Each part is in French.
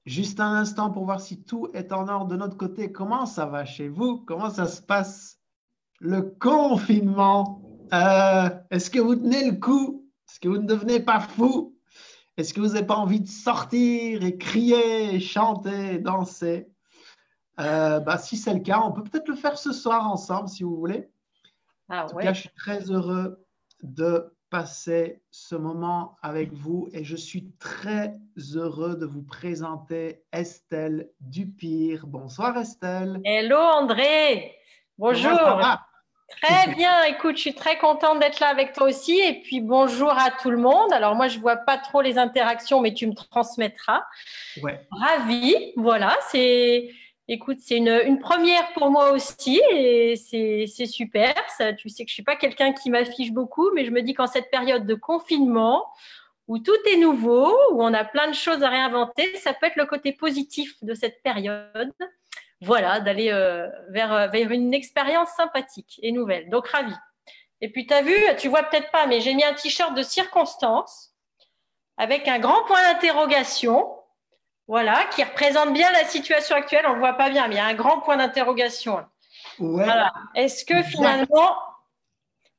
Juste un instant pour voir si tout est en ordre de notre côté. Comment ça va chez vous? Comment ça se passe? Le confinement. Est-ce que vous tenez le coup? Est-ce que vous ne devenez pas fou? Est-ce que vous n'avez pas envie de sortir et crier, et chanter, danser? Si c'est le cas, on peut peut-être le faire ce soir ensemble si vous voulez. En tout cas, je suis très heureux de passer ce moment avec vous et je suis très heureux de vous présenter Estelle Dupire. Bonsoir Estelle. Hello André, bonjour. Comment ça va? Très bien, écoute, je suis très contente d'être là avec toi aussi et puis bonjour à tout le monde. Alors moi, je vois pas trop les interactions, mais tu me transmettras. Ouais. Ravie, voilà, écoute, c'est une première pour moi aussi et c'est super. Ça, tu sais que je suis pas quelqu'un qui m'affiche beaucoup, mais je me dis qu'en cette période de confinement, où tout est nouveau, où on a plein de choses à réinventer, ça peut être le côté positif de cette période. Voilà, d'aller vers une expérience sympathique et nouvelle. Donc, ravie. Et puis, tu vois peut-être pas, mais j'ai mis un t-shirt de circonstance avec un grand point d'interrogation, voilà, qui représente bien la situation actuelle. On ne le voit pas bien, mais il y a un grand point d'interrogation. Ouais. Voilà. Est-ce que finalement,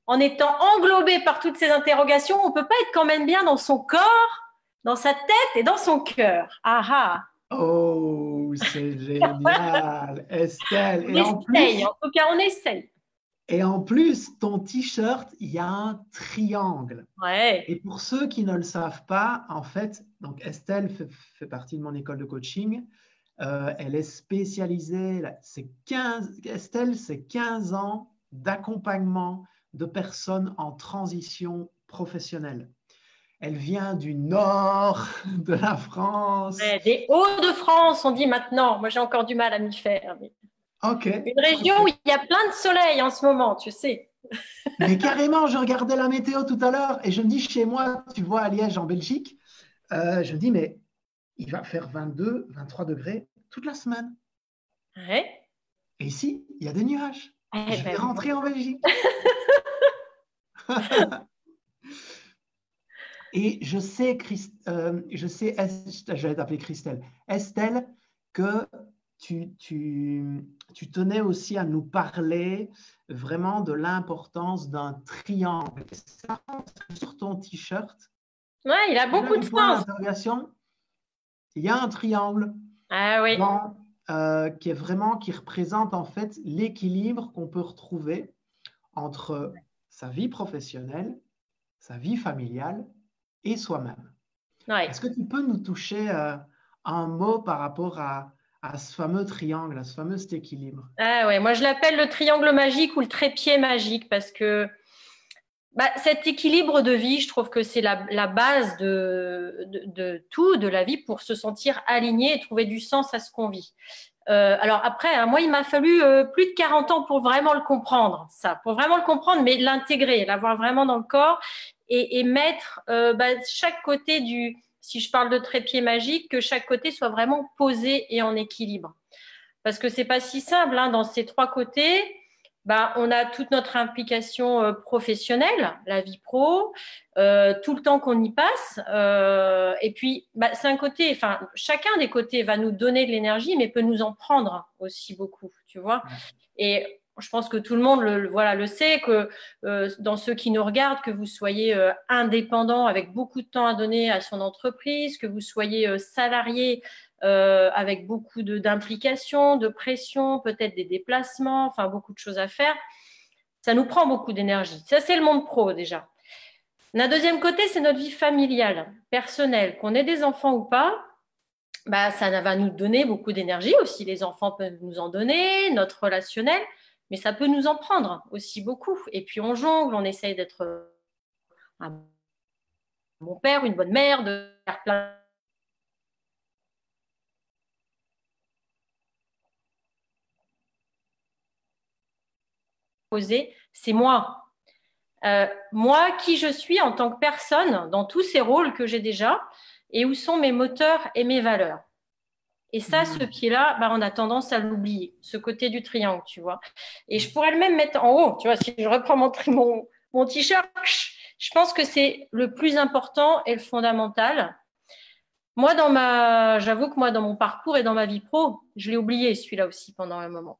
en étant englobé par toutes ces interrogations, on ne peut pas être quand même bien dans son corps, dans sa tête et dans son cœur? Ah ah. Oh, c'est génial, Estelle. En tout cas, on essaye. Et en plus, ton t-shirt, il y a un triangle. Ouais. Et pour ceux qui ne le savent pas, en fait, donc Estelle fait partie de mon école de coaching. Elle est spécialisée, Estelle, c'est 15 ans d'accompagnement de personnes en transition professionnelle. Elle vient du nord de la France. Ouais, des Hauts-de-France, on dit maintenant. Moi, j'ai encore du mal à m'y faire. Mais... Okay. Une région où il y a plein de soleil en ce moment, tu sais. Mais carrément, je regardais la météo tout à l'heure et je me dis, chez moi, tu vois, à Liège, en Belgique, je me dis, mais il va faire 22, 23 degrés toute la semaine. Ouais. Et ici, il y a des nuages. Je vais rentrer en Belgique. Et je sais, je vais t'appeler Christelle, Estelle, que tu tenais aussi à nous parler vraiment de l'importance d'un triangle. Ça, sur ton t-shirt, ouais, il a beaucoup de sens. Il y a un triangle oui. qui représente en fait l'équilibre qu'on peut retrouver entre sa vie professionnelle, sa vie familiale et soi-même. Ouais. Est-ce que tu peux nous toucher un mot par rapport à ce fameux triangle, à ce fameux équilibre? Ouais, moi je l'appelle le triangle magique ou le trépied magique parce que cet équilibre de vie, je trouve que c'est la base de tout, de la vie pour se sentir aligné et trouver du sens à ce qu'on vit. Alors après, moi, il m'a fallu plus de 40 ans pour vraiment le comprendre, pour vraiment le comprendre, mais l'intégrer, l'avoir vraiment dans le corps et mettre chaque côté si je parle de trépied magique, que chaque côté soit vraiment posé et en équilibre. Parce que c'est pas si simple, hein, dans ces trois côtés. On a toute notre implication professionnelle, la vie pro, tout le temps qu'on y passe. Et puis, c'est un côté, enfin, chacun des côtés va nous donner de l'énergie, mais peut nous en prendre aussi beaucoup, tu vois. Et je pense que tout le monde le sait, que dans ceux qui nous regardent, que vous soyez indépendant avec beaucoup de temps à donner à son entreprise, que vous soyez salarié avec beaucoup d'implications, de pression, peut-être des déplacements, enfin beaucoup de choses à faire. Ça nous prend beaucoup d'énergie. Ça, c'est le monde pro déjà. D'un deuxième côté, c'est notre vie familiale, personnelle. Qu'on ait des enfants ou pas, ça va nous donner beaucoup d'énergie aussi. Les enfants peuvent nous en donner, notre relationnel, mais ça peut nous en prendre aussi beaucoup. Et puis on jongle, on essaye d'être un bon père, une bonne mère, de faire plein c'est moi. Moi, qui je suis en tant que personne, dans tous ces rôles que j'ai déjà, et où sont mes moteurs et mes valeurs. Et ça, ce pied-là, on a tendance à l'oublier, ce côté du triangle, tu vois. Et je pourrais le même mettre en haut, tu vois, si je reprends mon t-shirt, Je pense que c'est le plus important et le fondamental. Moi, j'avoue que moi, dans mon parcours et dans ma vie pro, je l'ai oublié celui-là aussi pendant un moment.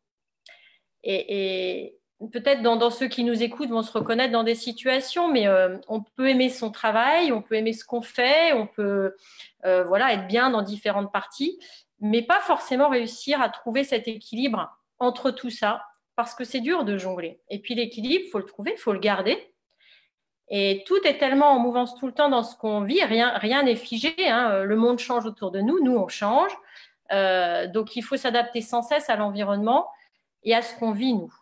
Et peut-être dans ceux qui nous écoutent vont se reconnaître dans des situations, mais on peut aimer son travail, on peut aimer ce qu'on fait, on peut être bien dans différentes parties, mais pas forcément réussir à trouver cet équilibre entre tout ça, parce que c'est dur de jongler. Et puis l'équilibre, il faut le trouver, il faut le garder. Et tout est tellement en mouvance tout le temps dans ce qu'on vit, rien n'est figé, hein. Le monde change autour de nous, nous on change. Donc il faut s'adapter sans cesse à l'environnement et à ce qu'on vit nous.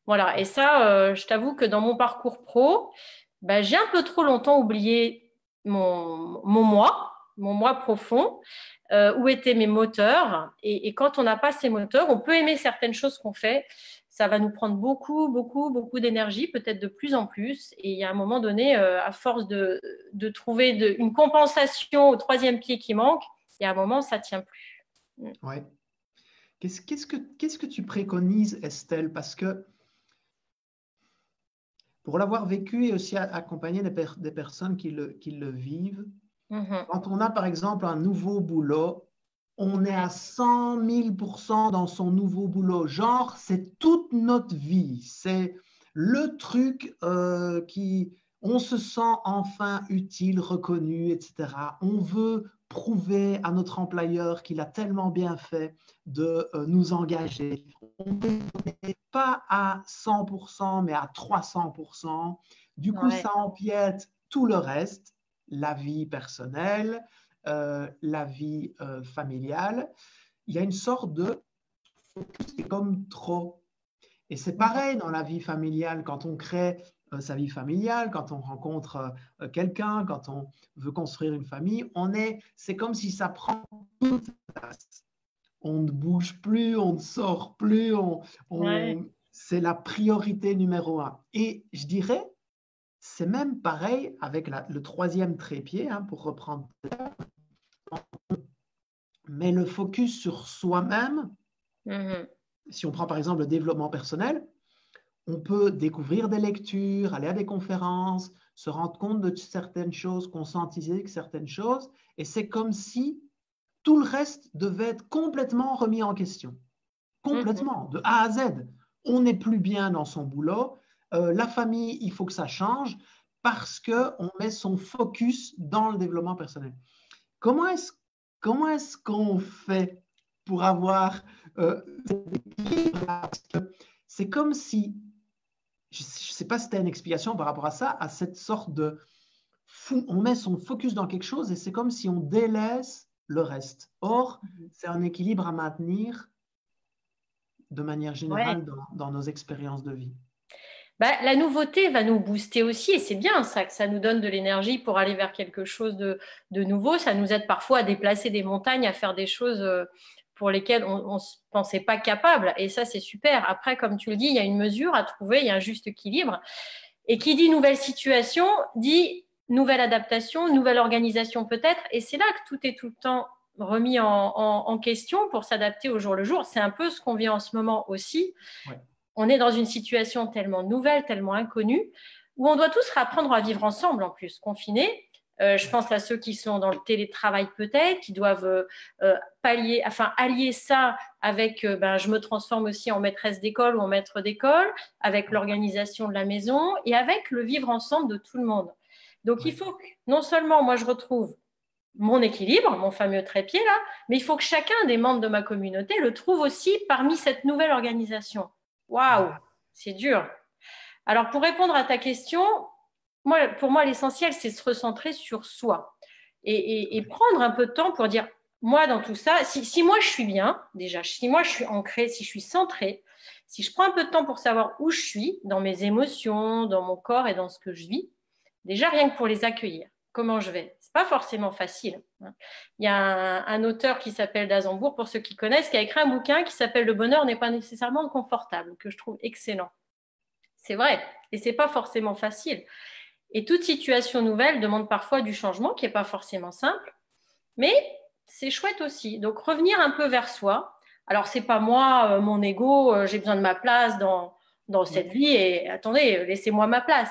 Voilà, et ça, je t'avoue que dans mon parcours pro, j'ai un peu trop longtemps oublié mon moi profond, où étaient mes moteurs. Et quand on n'a pas ces moteurs, on peut aimer certaines choses qu'on fait. Ça va nous prendre beaucoup, beaucoup, beaucoup d'énergie, peut-être de plus en plus. Et il y a un moment donné, à force de trouver une compensation au troisième pied qui manque, il y a un moment, ça ne tient plus. Ouais. Qu'est-ce que tu préconises, Estelle? Parce que pour l'avoir vécu et aussi accompagner des personnes qui le vivent, quand on a par exemple un nouveau boulot, on est à 100 000% dans son nouveau boulot. Genre, c'est toute notre vie. C'est le truc on se sent enfin utile, reconnu, etc. On veut prouver à notre employeur qu'il a tellement bien fait de nous engager. On n'est pas à 100%, mais à 300%. Du coup, ça empiète tout le reste, la vie personnelle, la vie familiale. Il y a une sorte de focus qui est comme trop. Et c'est pareil dans la vie familiale, quand on crée sa vie familiale, quand on rencontre quelqu'un, quand on veut construire une famille, c'est comme si ça prend toute la place. On ne bouge plus, on ne sort plus, c'est la priorité numéro un. Et je dirais, c'est même pareil avec le troisième trépied, pour reprendre. Mais le focus sur soi-même, si on prend par exemple le développement personnel, on peut découvrir des lectures, aller à des conférences, se rendre compte de certaines choses, conscientiser certaines choses, et c'est comme si tout le reste devait être complètement remis en question. Complètement, de A à Z. On n'est plus bien dans son boulot, la famille, il faut que ça change, parce qu'on met son focus dans le développement personnel. Comment est-ce qu'on fait pour avoir cet équilibre-là? Parce que c'est comme si, je ne sais pas si tu as une explication par rapport à ça, à cette sorte de on met son focus dans quelque chose et c'est comme si on délaisse le reste. Or, c'est un équilibre à maintenir de manière générale dans nos expériences de vie. La nouveauté va nous booster aussi et c'est bien ça, que ça nous donne de l'énergie pour aller vers quelque chose de nouveau. Ça nous aide parfois à déplacer des montagnes, à faire des choses pour lesquelles on ne se pensait pas capable. Et ça, c'est super. Après, comme tu le dis, il y a une mesure à trouver, il y a un juste équilibre. Et qui dit nouvelle situation, dit nouvelle adaptation, nouvelle organisation peut-être. Et c'est là que tout est tout le temps remis en question pour s'adapter au jour le jour. C'est un peu ce qu'on vit en ce moment aussi. Ouais. On est dans une situation tellement nouvelle, tellement inconnue, où on doit tous réapprendre à vivre ensemble en plus, confinés. Je pense à ceux qui sont dans le télétravail peut-être, qui doivent allier ça avec je me transforme aussi en maîtresse d'école ou en maître d'école, avec l'organisation de la maison et avec le vivre ensemble de tout le monde. Donc, il faut que non seulement moi je retrouve mon équilibre, mon fameux trépied là, mais il faut que chacun des membres de ma communauté le trouve aussi parmi cette nouvelle organisation. Waouh, c'est dur. Alors, pour répondre à ta question, pour moi, l'essentiel, c'est se recentrer sur soi et prendre un peu de temps pour dire, moi, dans tout ça, si moi, je suis bien, déjà, si moi, je suis ancrée, si je suis centrée, si je prends un peu de temps pour savoir où je suis, dans mes émotions, dans mon corps et dans ce que je vis, déjà, rien que pour les accueillir, comment je vais. Ce n'est pas forcément facile. Il y a un auteur qui s'appelle d'Azembourg, pour ceux qui connaissent, qui a écrit un bouquin qui s'appelle « Le bonheur n'est pas nécessairement confortable », que je trouve excellent. C'est vrai, et ce n'est pas forcément facile. Et toute situation nouvelle demande parfois du changement qui n'est pas forcément simple, mais c'est chouette aussi. Donc, revenir un peu vers soi. Alors, ce n'est pas moi, mon ego, j'ai besoin de ma place dans cette vie et attendez, laissez-moi ma place.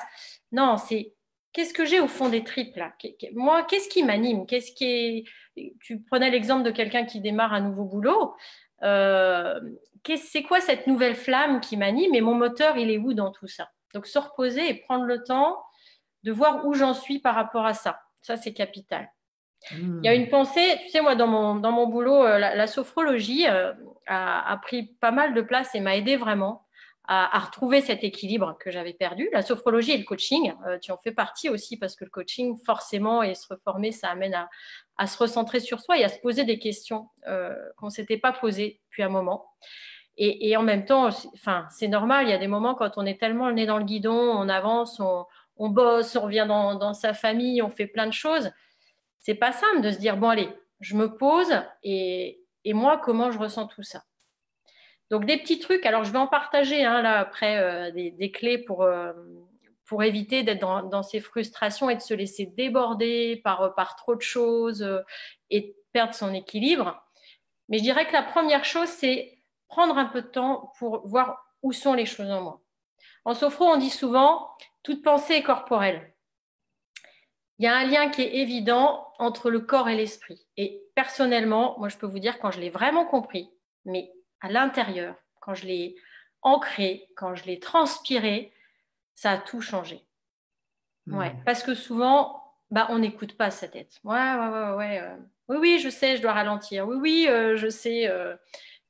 Non, c'est qu'est-ce que j'ai au fond des tripes là? Moi, qu'est-ce qui m'anime? Tu prenais l'exemple de quelqu'un qui démarre un nouveau boulot. C'est quoi cette nouvelle flamme qui m'anime et mon moteur, il est où dans tout ça? Donc, se reposer et prendre le temps de voir où j'en suis par rapport à ça. Ça, c'est capital. Il y a une pensée, tu sais, moi, dans mon boulot, la sophrologie a pris pas mal de place et m'a aidé vraiment à retrouver cet équilibre que j'avais perdu. La sophrologie et le coaching, tu en fais partie aussi parce que le coaching, forcément, et se reformer, ça amène à se recentrer sur soi et à se poser des questions qu'on ne s'était pas posées depuis un moment. Et en même temps, c'est normal, il y a des moments quand on est tellement le nez dans le guidon, on avance, on bosse, on revient dans sa famille, on fait plein de choses. C'est pas simple de se dire, bon allez, je me pose et moi, comment je ressens tout ça? Donc des petits trucs, alors je vais en partager là après des clés pour éviter d'être dans ces frustrations et de se laisser déborder par trop de choses et de perdre son équilibre. Mais je dirais que la première chose, c'est prendre un peu de temps pour voir où sont les choses en moi. En sophro, on dit souvent, toute pensée est corporelle. Il y a un lien qui est évident entre le corps et l'esprit. Et personnellement, moi, je peux vous dire, quand je l'ai vraiment compris, mais à l'intérieur, quand je l'ai ancré, quand je l'ai transpiré, ça a tout changé. Ouais, parce que souvent, on n'écoute pas sa tête. Ouais. Oui, je sais, je dois ralentir. Oui, je sais.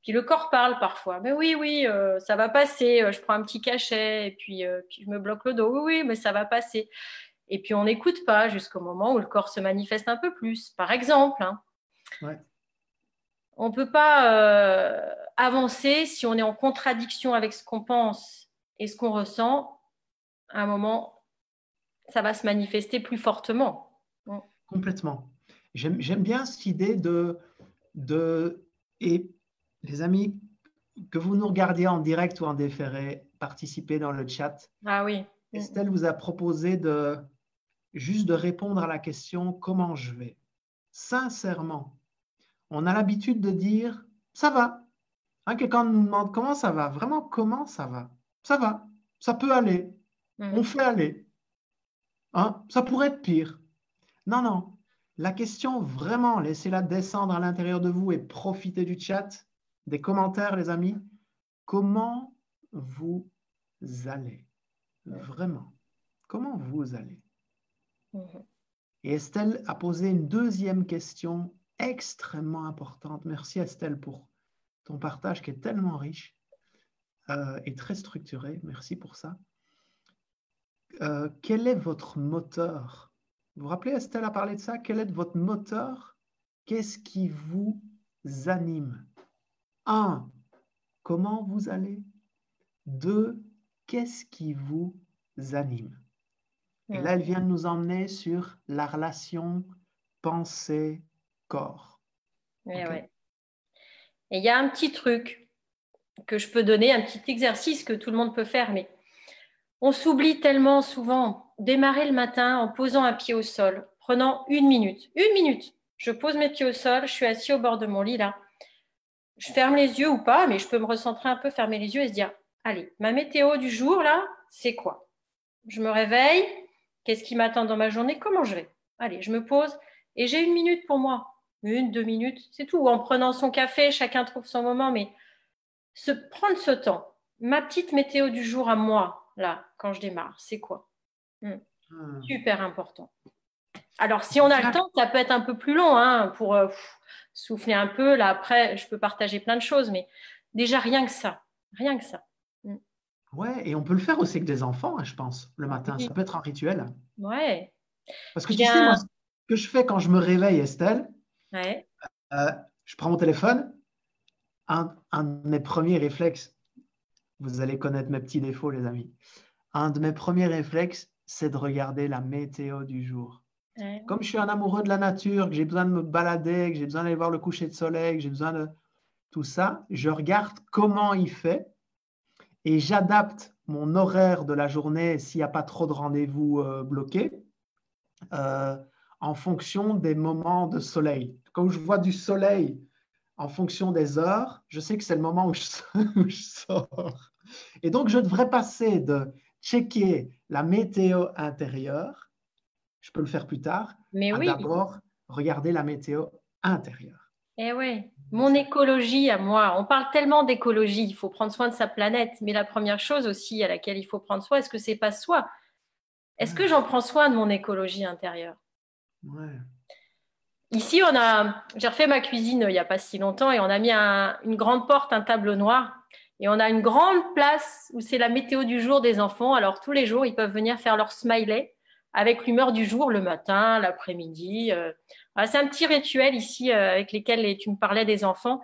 Puis le corps parle parfois. Mais oui, ça va passer. Je prends un petit cachet et puis je me bloque le dos. Oui, mais ça va passer. Et puis on n'écoute pas jusqu'au moment où le corps se manifeste un peu plus. Par exemple, Ouais. on ne peut pas avancer si on est en contradiction avec ce qu'on pense et ce qu'on ressent. À un moment, ça va se manifester plus fortement. Complètement. J'aime bien cette idée et les amis, que vous nous regardiez en direct ou en différé, participez dans le chat. Ah oui. Estelle vous a proposé juste de répondre à la question comment je vais. Sincèrement, on a l'habitude de dire ça va. Quelqu'un nous demande comment ça va. Vraiment, comment ça va? Ça va. Ça peut aller. On fait aller. Ça pourrait être pire. Non. La question, vraiment, laissez-la descendre à l'intérieur de vous et profitez du chat, des commentaires, les amis. Comment vous allez? Vraiment. Comment vous allez? Et Estelle a posé une deuxième question extrêmement importante. Merci Estelle pour ton partage qui est tellement riche et très structuré. Merci pour ça. Quel est votre moteur? Vous vous rappelez, Estelle a parlé de ça. Quel est votre moteur? Qu'est-ce qui vous anime? 1. Comment vous allez? 2. Qu'est-ce qui vous anime? Et là, elle vient de nous emmener sur la relation pensée-corps. Ouais. Et il y a un petit truc que je peux donner, un petit exercice que tout le monde peut faire, mais on s'oublie tellement souvent. Démarrer le matin en posant un pied au sol, prenant 1 minute. 1 minute. Je pose mes pieds au sol, je suis assis au bord de mon lit là. Je ferme les yeux ou pas, mais je peux me recentrer un peu, fermer les yeux et se dire, allez, ma météo du jour là, c'est quoi? Je me réveille, qu'est-ce qui m'attend dans ma journée? Comment je vais? Allez, je me pose et j'ai 1 minute pour moi. 1, 2 minutes, c'est tout. En prenant son café, chacun trouve son moment, mais prendre ce temps. Ma petite météo du jour à moi, là, quand je démarre, c'est quoi? Super important. Alors, si on a le temps, ça peut être un peu plus long pour souffler un peu. Là, après, je peux partager plein de choses, mais déjà, rien que ça. Rien que ça. Ouais, et on peut le faire aussi avec des enfants, je pense, le matin. Ça peut être un rituel. Ouais. Parce que tu sais, moi, ce que je fais quand je me réveille, Estelle, je prends mon téléphone. Un de mes premiers réflexes, vous allez connaître mes petits défauts, les amis. Un de mes premiers réflexes, c'est de regarder la météo du jour. Comme je suis un amoureux de la nature, que j'ai besoin de me balader, que j'ai besoin d'aller voir le coucher de soleil, que j'ai besoin de tout ça, je regarde comment il fait et j'adapte mon horaire de la journée s'il n'y a pas trop de rendez-vous bloqués en fonction des moments de soleil. Quand je vois du soleil en fonction des heures, je sais que c'est le moment où je sors. Et donc, je devrais passer de checker la météo intérieure je peux le faire plus tard, Mais à oui. d'abord regarder la météo intérieure. Eh oui, mon écologie à moi. On parle tellement d'écologie, il faut prendre soin de sa planète, mais la première chose aussi à laquelle il faut prendre soin, est-ce que c'est pas soi? Est-ce que j'en prends soin de mon écologie intérieure? Ouais. Ici, j'ai refait ma cuisine il n'y a pas si longtemps et on a mis une grande porte, un tableau noir. Et on a une grande place où c'est la météo du jour des enfants. Alors, tous les jours, ils peuvent venir faire leur smiley avec l'humeur du jour, le matin, l'après-midi. Voilà, c'est un petit rituel ici avec lesquels tu me parlais des enfants,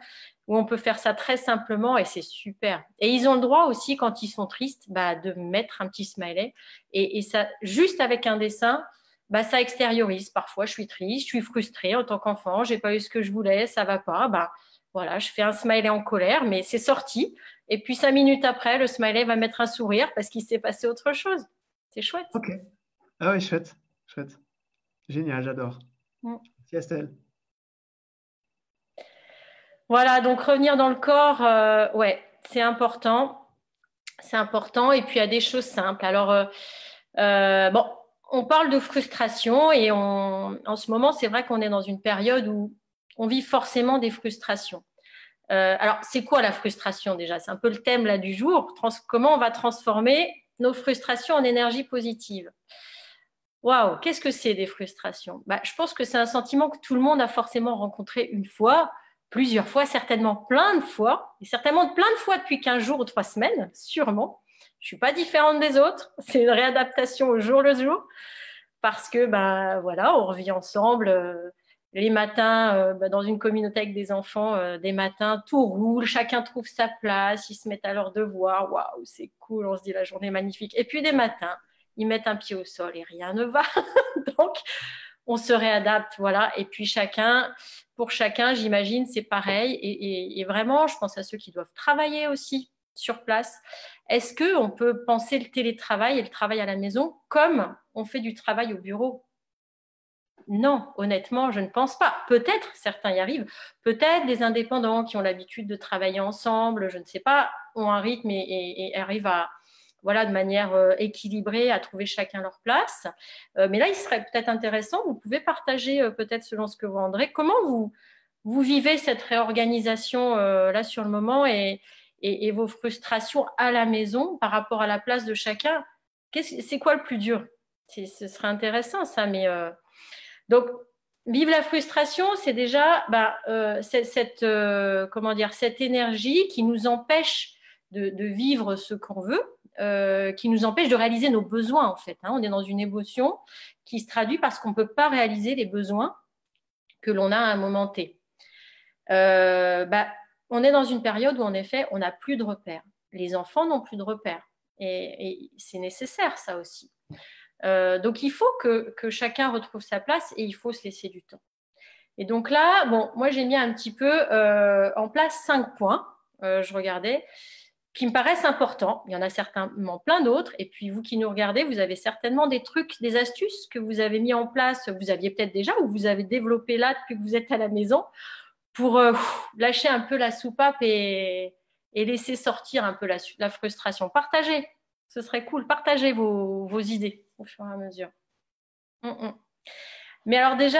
où on peut faire ça très simplement et c'est super. Et ils ont le droit aussi, quand ils sont tristes, bah, de mettre un petit smiley. Et ça, juste avec un dessin, bah, ça extériorise. Parfois, je suis triste, je suis frustrée en tant qu'enfant, j'ai pas eu ce que je voulais, ça va pas. Bah, voilà, je fais un smiley en colère, mais c'est sorti. Et puis 5 minutes après, le smiley va mettre un sourire parce qu'il s'est passé autre chose. C'est chouette. Ok. Ah oui, chouette. Chouette. Génial, j'adore. Mm. Merci Estelle. Voilà, donc revenir dans le corps, ouais, c'est important. C'est important. Et puis, il y a des choses simples. Alors, bon, on parle de frustration et en ce moment, c'est vrai qu'on est dans une période où on vit forcément des frustrations. Alors, c'est quoi la frustration déjà? C'est un peu le thème là du jour. Comment on va transformer nos frustrations en énergie positive? Waouh, qu'est-ce que c'est des frustrations? Bah, je pense que c'est un sentiment que tout le monde a forcément rencontré une fois, plusieurs fois, certainement plein de fois, et certainement plein de fois depuis 15 jours ou 3 semaines, sûrement. Je ne suis pas différente des autres. C'est une réadaptation au jour le jour parce que bah, voilà, on revit ensemble. Les matins, dans une communauté avec des enfants, des matins, tout roule, chacun trouve sa place, ils se mettent à leur devoir. Waouh, c'est cool, on se dit la journée est magnifique. Et puis des matins, ils mettent un pied au sol et rien ne va. Donc, on se réadapte, voilà. Et puis pour chacun, j'imagine, c'est pareil. Et vraiment, je pense à ceux qui doivent travailler aussi sur place. Est-ce qu'on peut penser le télétravail et le travail à la maison comme on fait du travail au bureau? Non, honnêtement, je ne pense pas. Peut-être, certains y arrivent. Peut-être des indépendants qui ont l'habitude de travailler ensemble, je ne sais pas, ont un rythme et arrivent voilà, de manière équilibrée à trouver chacun leur place. Mais là, il serait peut-être intéressant, vous pouvez partager peut-être selon ce que vous rendrez, comment vous vivez cette réorganisation là sur le moment et vos frustrations à la maison par rapport à la place de chacun. C'est quoi le plus dur? Ce serait intéressant ça, mais donc vivre la frustration, c'est déjà comment dire, cette énergie qui nous empêche de vivre ce qu'on veut, qui nous empêche de réaliser nos besoins en fait. On est dans une émotion qui se traduit parce qu'on ne peut pas réaliser les besoins que l'on a à un moment T. On est dans une période où en effet on n'a plus de repères. Les enfants n'ont plus de repères et c'est nécessaire ça aussi. Donc il faut que chacun retrouve sa place et il faut se laisser du temps. Et donc là, bon, moi j'ai mis un petit peu en place 5 points, je regardais, qui me paraissent importants. Il y en a certainement plein d'autres. Et puis vous qui nous regardez, vous avez certainement des trucs, des astuces que vous avez mis en place, vous aviez peut-être déjà ou vous avez développé là depuis que vous êtes à la maison pour lâcher un peu la soupape et laisser sortir un peu la frustration. Partagez, ce serait cool. Partagez vos idées au fur et à mesure. Mais alors déjà,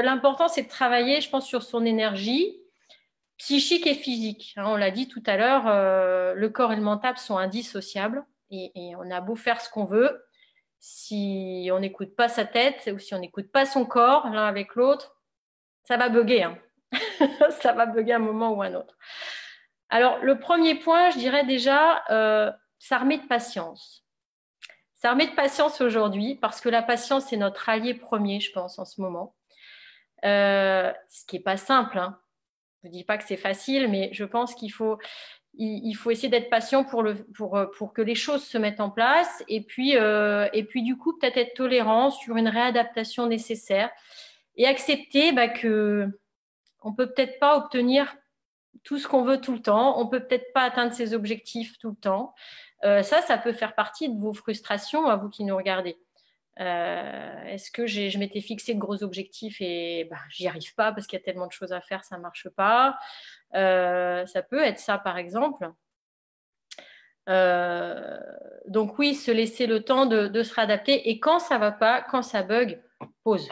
l'important, c'est de travailler, je pense, sur son énergie psychique et physique. On l'a dit tout à l'heure, le corps et le mental sont indissociables et on a beau faire ce qu'on veut. Si on n'écoute pas sa tête ou si on n'écoute pas son corps l'un avec l'autre, ça va bugger. Ça va bugger un moment ou un autre. Alors, le premier point, je dirais déjà, s'armer de patience. S'armer de patience aujourd'hui, parce que la patience est notre allié premier, je pense, en ce moment. Ce qui n'est pas simple. Je ne dis pas que c'est facile, mais je pense qu'il faut essayer d'être patient pour que les choses se mettent en place. Et puis du coup, peut-être être tolérant sur une réadaptation nécessaire et accepter que on peut peut-être pas obtenir tout ce qu'on veut tout le temps. On peut peut-être pas atteindre ses objectifs tout le temps. Ça peut faire partie de vos frustrations, à vous qui nous regardez. Est-ce que je m'étais fixé de gros objectifs et j'y arrive pas parce qu'il y a tellement de choses à faire, ça marche pas. Ça peut être ça, par exemple. Donc oui, se laisser le temps de se réadapter. Et quand ça va pas, quand ça bug, pause.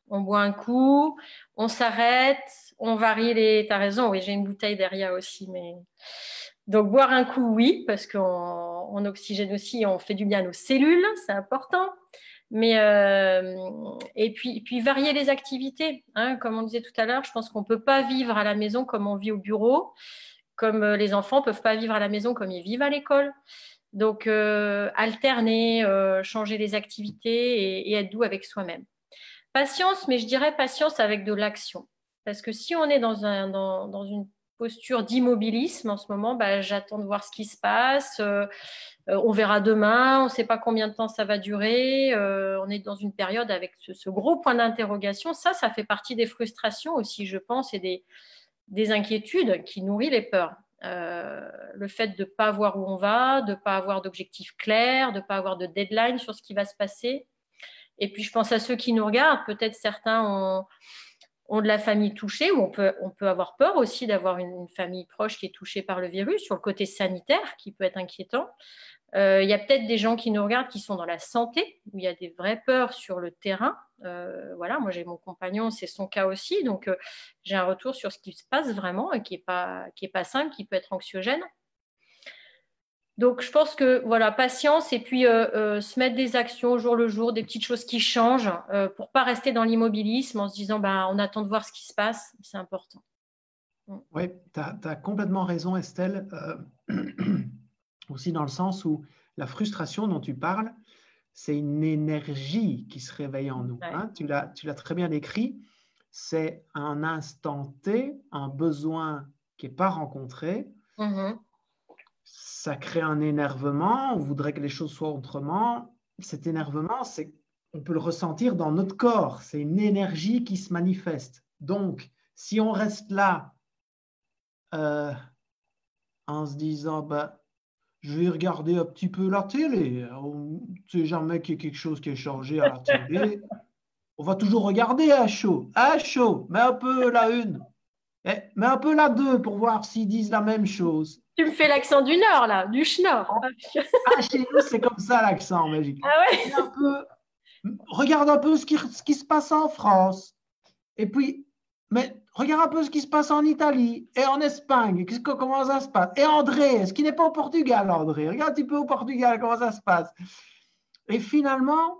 On boit un coup, on s'arrête, on varie les… T'as raison, oui, j'ai une bouteille derrière aussi. Mais… Donc, boire un coup, oui, parce qu'on oxygène aussi, on fait du bien à nos cellules, c'est important. Mais et puis varier les activités, hein, comme on disait tout à l'heure, je pense qu'on ne peut pas vivre à la maison comme on vit au bureau, comme les enfants ne peuvent pas vivre à la maison comme ils vivent à l'école. Donc, alterner, changer les activités et être doux avec soi-même. Patience, mais je dirais patience avec de l'action. Parce que si on est dans une posture d'immobilisme en ce moment, bah, j'attends de voir ce qui se passe. On verra demain, on ne sait pas combien de temps ça va durer. On est dans une période avec ce gros point d'interrogation. Ça fait partie des frustrations aussi, je pense, et des inquiétudes qui nourrissent les peurs. Le fait de ne pas voir où on va, de ne pas avoir d'objectifs clairs, de ne pas avoir de deadline sur ce qui va se passer. Et puis, je pense à ceux qui nous regardent. Peut-être certains ont de la famille touchée, ou on peut avoir peur aussi d'avoir une famille proche qui est touchée par le virus, sur le côté sanitaire qui peut être inquiétant. Il y a peut-être des gens qui nous regardent qui sont dans la santé, où il y a des vraies peurs sur le terrain. Voilà, moi j'ai mon compagnon, c'est son cas aussi, donc j'ai un retour sur ce qui se passe vraiment et qui est pas simple, qui peut être anxiogène. Donc je pense que voilà, patience et puis se mettre des actions au jour le jour, des petites choses qui changent pour pas rester dans l'immobilisme en se disant on attend de voir ce qui se passe, c'est important. Oui, tu as complètement raison, Estelle. Aussi dans le sens où la frustration dont tu parles, c'est une énergie qui se réveille en nous. Ouais. Hein? Tu l'as très bien décrit. C'est un instant T, un besoin qui n'est pas rencontré. Ça crée un énervement. On voudrait que les choses soient autrement. Cet énervement, on peut le ressentir dans notre corps. C'est une énergie qui se manifeste. Donc, si on reste là en se disant je vais regarder un petit peu la télé. On ne sait jamais qu'il y a quelque chose qui est changé à la télé. On va toujours regarder à chaud. À chaud. Mets un peu la une. Mets un peu la deux pour voir s'ils disent la même chose. Tu me fais l'accent du Nord, là, du Schnorr. Chez nous, c'est comme ça l'accent magique. Ah ouais. Regarde un peu ce qui se passe en France. Et puis, mais regarde un peu ce qui se passe en Italie et en Espagne. Comment ça se passe? Et André, est-ce qu'il n'est pas au Portugal, André? Regarde un petit peu au Portugal, comment ça se passe. Et finalement,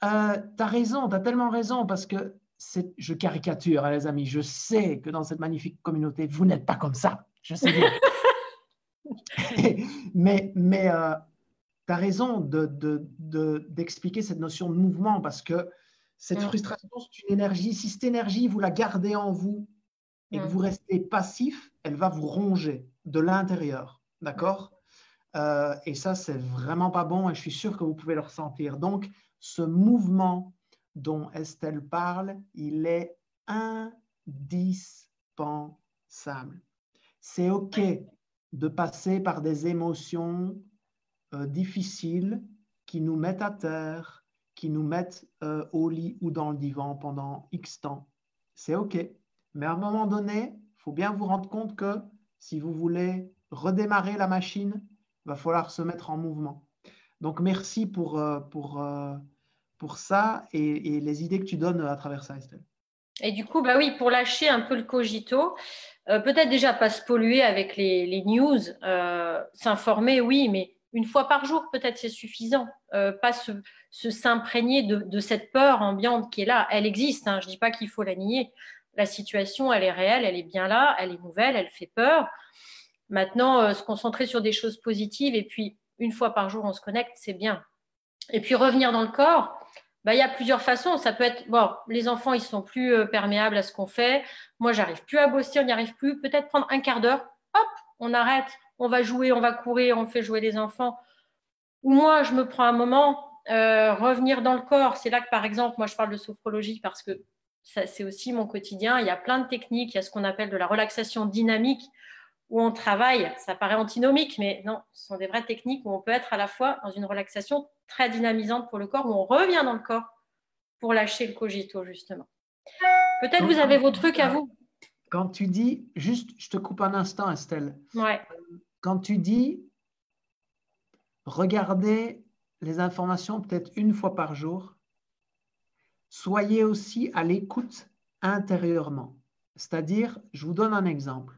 tu as raison, tu as tellement raison, parce que je caricature, hein, les amis. Je sais que dans cette magnifique communauté, vous n'êtes pas comme ça. Je sais bien. mais tu as raison d'expliquer cette notion de mouvement, parce que cette frustration, c'est une énergie. Si cette énergie, vous la gardez en vous et que vous restez passif, elle va vous ronger de l'intérieur. D'accord? Et ça, c'est vraiment pas bon et je suis sûr que vous pouvez le ressentir. Donc, ce mouvement dont Estelle parle, il est indispensable. C'est OK de passer par des émotions difficiles qui nous mettent à terre, qui nous mettent au lit ou dans le divan pendant X temps. C'est OK. Mais à un moment donné, il faut bien vous rendre compte que si vous voulez redémarrer la machine, il va falloir se mettre en mouvement. Donc, merci pour ça et les idées que tu donnes à travers ça, Estelle. Et du coup, oui, pour lâcher un peu le cogito, peut-être déjà pas se polluer avec les news, s'informer, oui, mais une fois par jour, peut-être c'est suffisant. Pas s'imprégner de cette peur ambiante qui est là. Elle existe, hein, je ne dis pas qu'il faut la nier. La situation, elle est réelle, elle est bien là, elle est nouvelle, elle fait peur. Maintenant, se concentrer sur des choses positives et puis une fois par jour, on se connecte, c'est bien. Et puis revenir dans le corps, il y a plusieurs façons. Ça peut être, les enfants, ils sont plus perméables à ce qu'on fait. Moi, j'arrive plus à bosser, on n'y arrive plus. Peut-être prendre un quart d'heure, hop, on arrête, on va jouer, on va courir, on fait jouer les enfants. Ou moi, je me prends un moment, revenir dans le corps. C'est là que, par exemple, moi, je parle de sophrologie parce que ça, c'est aussi mon quotidien. Il y a plein de techniques. Il y a ce qu'on appelle de la relaxation dynamique où on travaille. Ça paraît antinomique, mais non, ce sont des vraies techniques où on peut être à la fois dans une relaxation très dynamisante pour le corps, où on revient dans le corps pour lâcher le cogito, justement. Peut-être vous avez vos trucs à vous. Quand tu dis, juste, je te coupe un instant, Estelle. Ouais. Quand tu dis regarder les informations peut-être une fois par jour, Soyez aussi à l'écoute intérieurement. C'est-à-dire, je vous donne un exemple.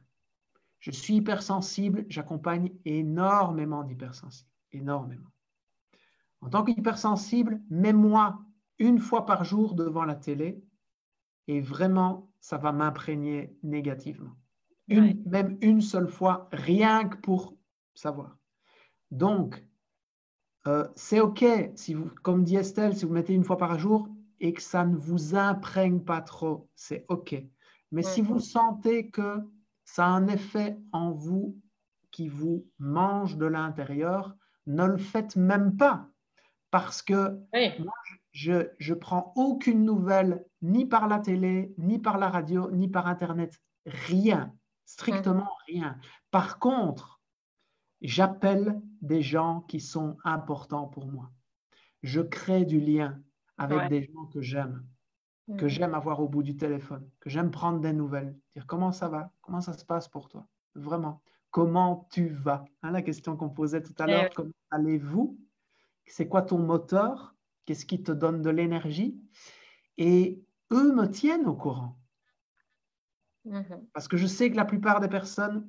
Je suis hypersensible, j'accompagne énormément d'hypersensibles. Énormément. En tant qu'hypersensible, mets-moi une fois par jour devant la télé et vraiment, ça va m'imprégner négativement. Même une seule fois, rien que pour savoir. Donc, c'est OK, si vous, comme dit Estelle, si vous mettez une fois par jour et que ça ne vous imprègne pas trop, c'est OK. Mais si vous sentez que ça a un effet en vous qui vous mange de l'intérieur, ne le faites même pas. Parce que moi, je prends aucune nouvelle, ni par la télé, ni par la radio, ni par Internet. Rien, strictement rien. Par contre, j'appelle des gens qui sont importants pour moi. Je crée du lien avec des gens que j'aime avoir au bout du téléphone, que j'aime prendre des nouvelles, dire comment ça va, comment ça se passe pour toi, vraiment, comment tu vas. Hein, la question qu'on posait tout à l'heure, comment allez-vous? C'est quoi ton moteur? Qu'est-ce qui te donne de l'énergie? Et eux me tiennent au courant. Parce que je sais que la plupart des personnes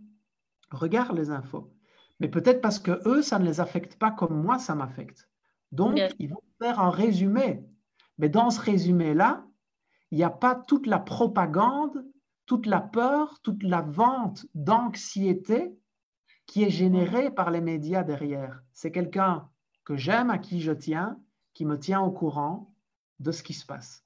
regardent les infos. Mais peut-être parce que eux, ça ne les affecte pas comme moi, ça m'affecte. Donc, ils vont faire un résumé. Mais dans ce résumé-là, il n'y a pas toute la propagande, toute la peur, toute la vente d'anxiété qui est générée par les médias derrière. C'est quelqu'un que j'aime, à qui je tiens, qui me tient au courant de ce qui se passe.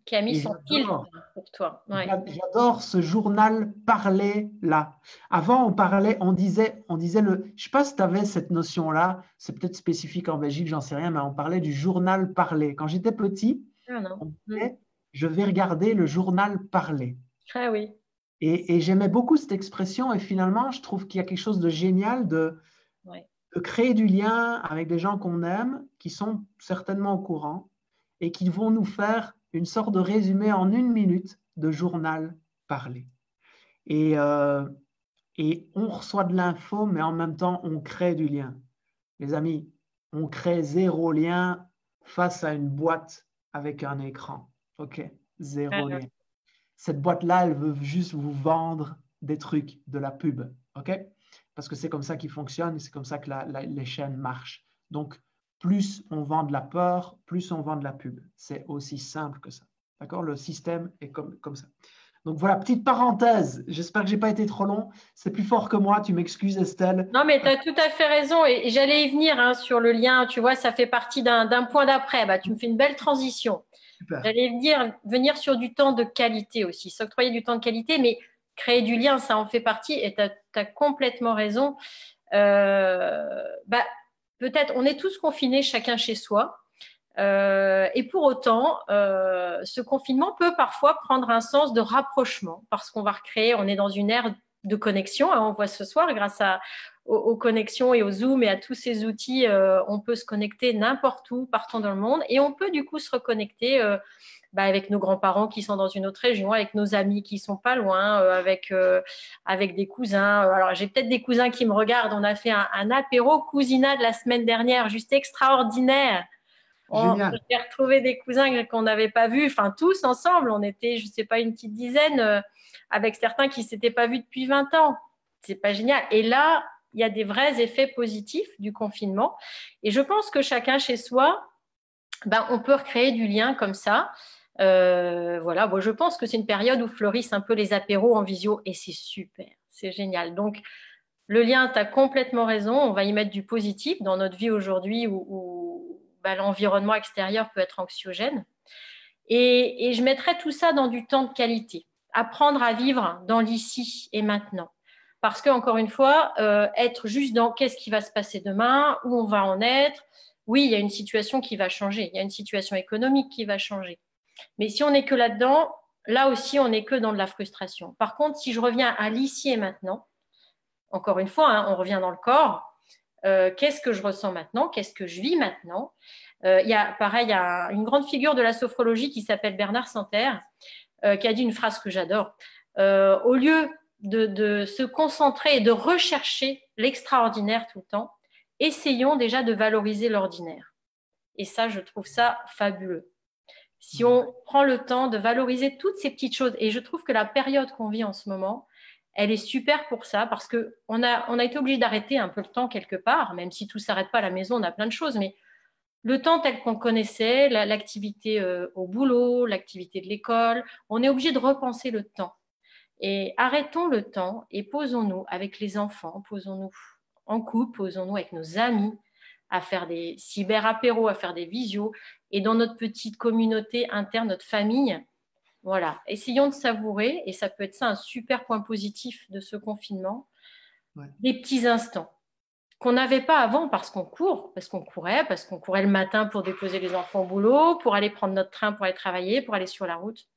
Qui a mis son filtre pour toi. J'adore ce journal parlé là. Avant, on disait je ne sais pas si tu avais cette notion-là, c'est peut-être spécifique en Belgique, j'en sais rien, mais on parlait du journal parlé. Quand j'étais petit, on disait, je vais regarder le journal parlé. Ah oui. Et j'aimais beaucoup cette expression et finalement, je trouve qu'il y a quelque chose de génial de créer du lien avec des gens qu'on aime, qui sont certainement au courant et qui vont nous faire une sorte de résumé en 1 minute de journal parlé. Et on reçoit de l'info, mais en même temps, on crée du lien. Les amis, on crée 0 lien face à une boîte avec un écran. OK, 0 lien. Cette boîte-là, elle veut juste vous vendre des trucs, de la pub. OK? Parce que c'est comme ça qu'il fonctionne et c'est comme ça que les chaînes marchent. Donc, plus on vend de la peur, plus on vend de la pub. C'est aussi simple que ça. D'accord? Le système est comme ça. Donc voilà, petite parenthèse. J'espère que je n'ai pas été trop long. C'est plus fort que moi. Tu m'excuses, Estelle. Non, mais tu as tout à fait raison. Et j'allais y venir sur le lien. Tu vois, ça fait partie d'un point d'après. Bah, tu me fais une belle transition. Super. J'allais venir sur du temps de qualité aussi. S'octroyer du temps de qualité, mais créer du lien, ça en fait partie. Et tu as complètement raison. Peut-être, on est tous confinés chacun chez soi. Et pour autant, ce confinement peut parfois prendre un sens de rapprochement parce qu'on va recréer, on est dans une ère de connexion. Hein, on voit ce soir, grâce aux connexions et aux Zoom et à tous ces outils, on peut se connecter n'importe où, partout dans le monde. Et on peut du coup se reconnecter avec nos grands-parents qui sont dans une autre région, avec nos amis qui sont pas loin, avec des cousins. Alors, j'ai peut-être des cousins qui me regardent. On a fait un apéro cousinade la semaine dernière, juste extraordinaire. J'ai retrouvé des cousins qu'on n'avait pas vus, enfin tous ensemble. On était, je ne sais pas, une petite dizaine, avec certains qui ne s'étaient pas vus depuis 20 ans. C'est pas génial. Et là, il y a des vrais effets positifs du confinement. Et je pense que chacun chez soi, on peut recréer du lien comme ça. Voilà, bon, je pense que c'est une période où fleurissent un peu les apéros en visio et c'est super, c'est génial. Donc, le lien, tu as complètement raison. On va y mettre du positif dans notre vie aujourd'hui où l'environnement extérieur peut être anxiogène. Et je mettrais tout ça dans du temps de qualité. Apprendre à vivre dans l'ici et maintenant. Parce que, encore une fois, être juste dans qu'est-ce qui va se passer demain, où on va en être. Oui, il y a une situation qui va changer. Il y a une situation économique qui va changer. Mais si on n'est que là-dedans, là aussi, on n'est que dans de la frustration. Par contre, si je reviens à l'ici et maintenant, encore une fois, hein, on revient dans le corps. Qu'est-ce que je ressens maintenant? Qu'est-ce que je vis maintenant? Il y a une grande figure de la sophrologie qui s'appelle Bernard Santerre, qui a dit une phrase que j'adore. Au lieu de se concentrer et de rechercher l'extraordinaire tout le temps, essayons déjà de valoriser l'ordinaire. Et ça, je trouve ça fabuleux. Si on prend le temps de valoriser toutes ces petites choses, et je trouve que la période qu'on vit en ce moment, elle est super pour ça, parce qu'on a été obligé d'arrêter un peu le temps quelque part, même si tout ne s'arrête pas à la maison, on a plein de choses, mais le temps tel qu'on connaissait, l'activité au boulot, l'activité de l'école, on est obligé de repenser le temps. Et arrêtons le temps et posons-nous avec les enfants, posons-nous en couple, posons-nous avec nos amis, à faire des cyber-apéros, à faire des visios, et dans notre petite communauté interne, notre famille, voilà, essayons de savourer, et ça peut être ça un super point positif de ce confinement, des petits instants qu'on n'avait pas avant parce qu'on court, parce qu'on courait le matin pour déposer les enfants au boulot, pour aller prendre notre train pour aller travailler, pour aller sur la route.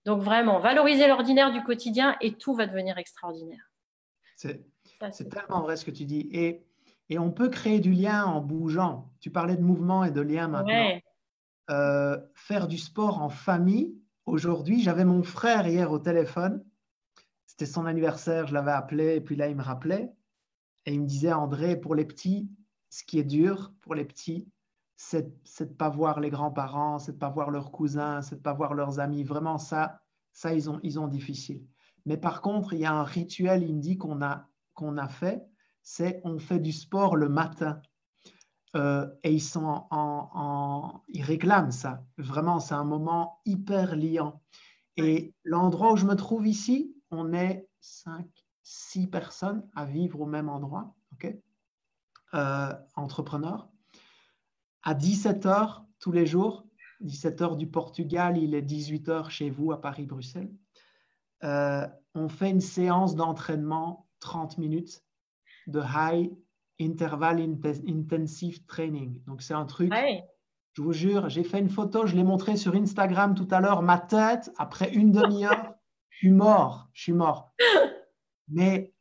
Donc vraiment, valoriser l'ordinaire du quotidien et tout va devenir extraordinaire. C'est tellement vrai ce que tu dis. Et on peut créer du lien en bougeant. Tu parlais de mouvement et de lien maintenant. Ouais. Faire du sport en famille. Aujourd'hui, j'avais mon frère hier au téléphone. C'était son anniversaire, je l'avais appelé et puis là, il me rappelait. Et il me disait, André, pour les petits, ce qui est dur pour les petits, c'est de ne pas voir les grands-parents, c'est de ne pas voir leurs cousins, c'est de ne pas voir leurs amis. Vraiment, ça ils ont difficile. Mais par contre, il y a un rituel, il me dit qu'on a fait, c'est on fait du sport le matin. Et ils réclament ça. Vraiment, c'est un moment hyper liant. Et l'endroit où je me trouve ici, on est 5, 6 personnes à vivre au même endroit, ok, entrepreneurs. À 17 heures tous les jours, 17 heures du Portugal, il est 18 heures chez vous à Paris-Bruxelles. On fait une séance d'entraînement 30 minutes de high interval intensive training. Donc, c'est un truc, je vous jure, j'ai fait une photo, je l'ai montré sur Instagram tout à l'heure, ma tête, après une demi-heure, je suis mort. Mais